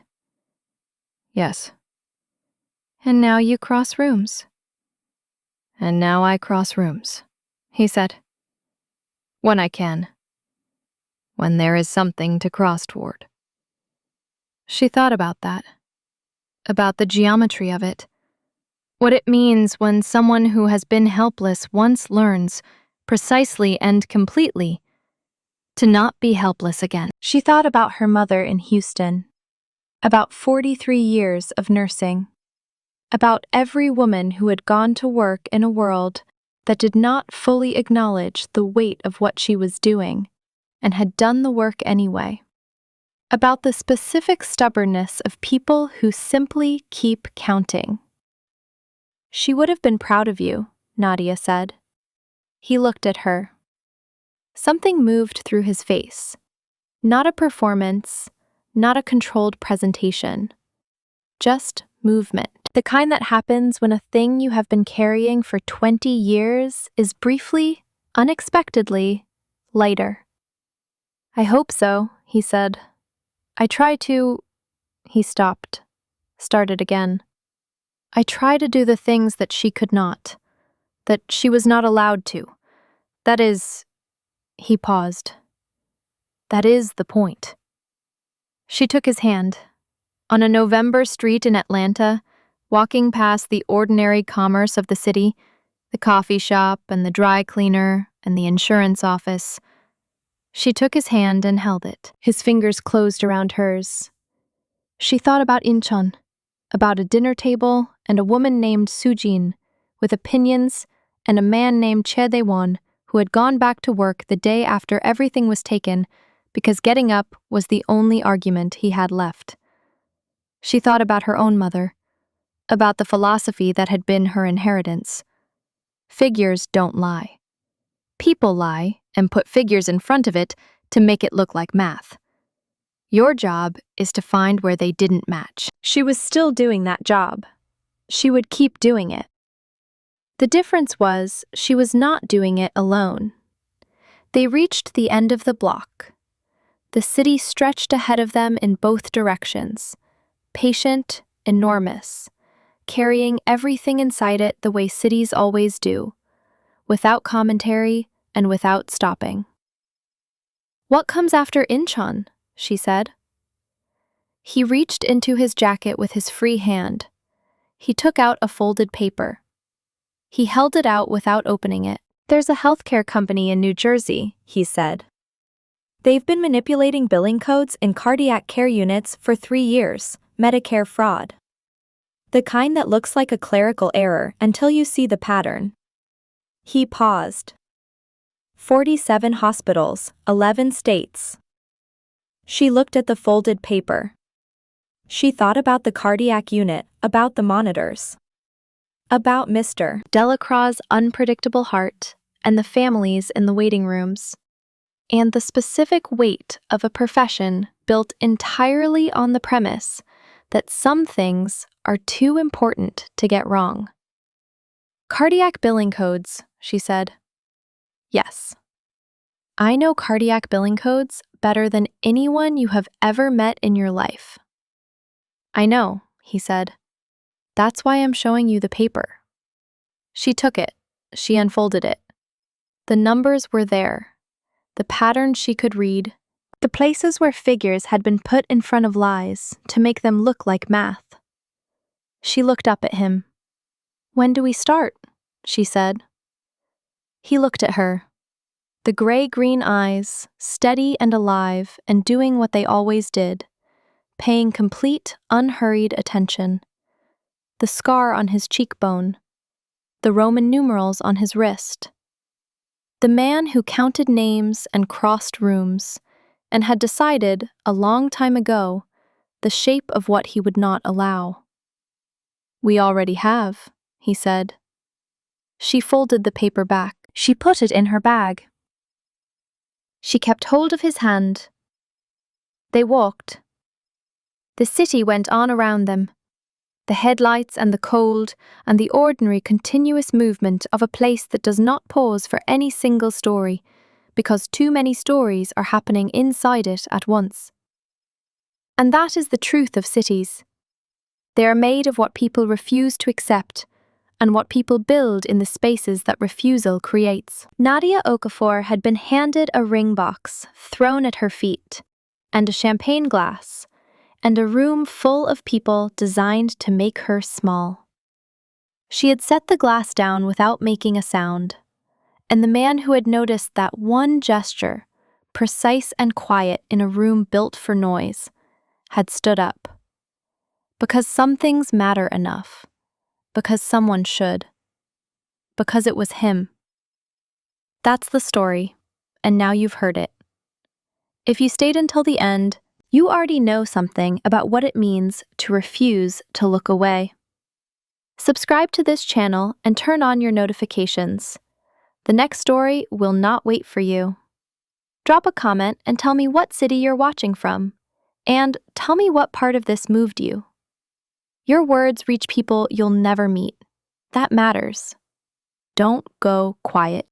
Yes. And now you cross rooms. And now I cross rooms, he said. When I can. When there is something to cross toward. She thought about that. About the geometry of it. What it means when someone who has been helpless once learns, precisely and completely, to not be helpless again. She thought about her mother in Houston. About 43 years of nursing. About every woman who had gone to work in a world that did not fully acknowledge the weight of what she was doing, and had done the work anyway. About the specific stubbornness of people who simply keep counting. She would have been proud of you, Nadia said. He looked at her. Something moved through his face. Not a performance, not a controlled presentation. Just movement. The kind that happens when a thing you have been carrying for 20 years is briefly, unexpectedly, lighter. I hope so, he said. I try to— He stopped. Started again. I try to do the things that she could not. That she was not allowed to. That is— He paused. That is the point. She took his hand. On a November street in Atlanta, walking past the ordinary commerce of the city, the coffee shop and the dry cleaner and the insurance office, she took his hand and held it. His fingers closed around hers. She thought about Incheon, about a dinner table and a woman named Sujin, with opinions, and a man named Che Dae-won, who had gone back to work the day after everything was taken because getting up was the only argument he had left. She thought about her own mother, about the philosophy that had been her inheritance. Figures don't lie. People lie and put figures in front of it to make it look like math. Your job is to find where they didn't match. She was still doing that job. She would keep doing it. The difference was she was not doing it alone. They reached the end of the block. The city stretched ahead of them in both directions, patient, enormous, carrying everything inside it the way cities always do, without commentary and without stopping. What comes after Incheon? She said. He reached into his jacket with his free hand. He took out a folded paper. He held it out without opening it. There's a healthcare company in New Jersey, he said. They've been manipulating billing codes in cardiac care units for 3 years, Medicare fraud. The kind that looks like a clerical error until you see the pattern. He paused. 47 hospitals, 11 states. She looked at the folded paper. She thought about the cardiac unit, about the monitors. About Mr. Delacroix's unpredictable heart and the families in the waiting rooms, and the specific weight of a profession built entirely on the premise that some things are too important to get wrong. Cardiac billing codes, she said. Yes. I know cardiac billing codes better than anyone you have ever met in your life. I know, he said. That's why I'm showing you the paper. She took it. She unfolded it. The numbers were there. The patterns she could read. The places where figures had been put in front of lies to make them look like math. She looked up at him. When do we start? She said. He looked at her. The gray-green eyes, steady and alive and doing what they always did, paying complete, unhurried attention. The scar on his cheekbone. The Roman numerals on his wrist. The man who counted names and crossed rooms and had decided, a long time ago, the shape of what he would not allow. We already have, he said. She folded the paper back. She put it in her bag. She kept hold of his hand. They walked. The city went on around them. The headlights and the cold and the ordinary continuous movement of a place that does not pause for any single story, because too many stories are happening inside it at once. And that is the truth of cities. They are made of what people refuse to accept, and what people build in the spaces that refusal creates. Nadia Okafor had been handed a ring box thrown at her feet, and a champagne glass, and a room full of people designed to make her small. She had set the glass down without making a sound, and the man who had noticed that one gesture, precise and quiet in a room built for noise, had stood up. Because some things matter enough. Because someone should. Because it was him. That's the story, and now you've heard it. If you stayed until the end, you already know something about what it means to refuse to look away. Subscribe to this channel and turn on your notifications. The next story will not wait for you. Drop a comment and tell me what city you're watching from, and tell me what part of this moved you. Your words reach people you'll never meet. That matters. Don't go quiet.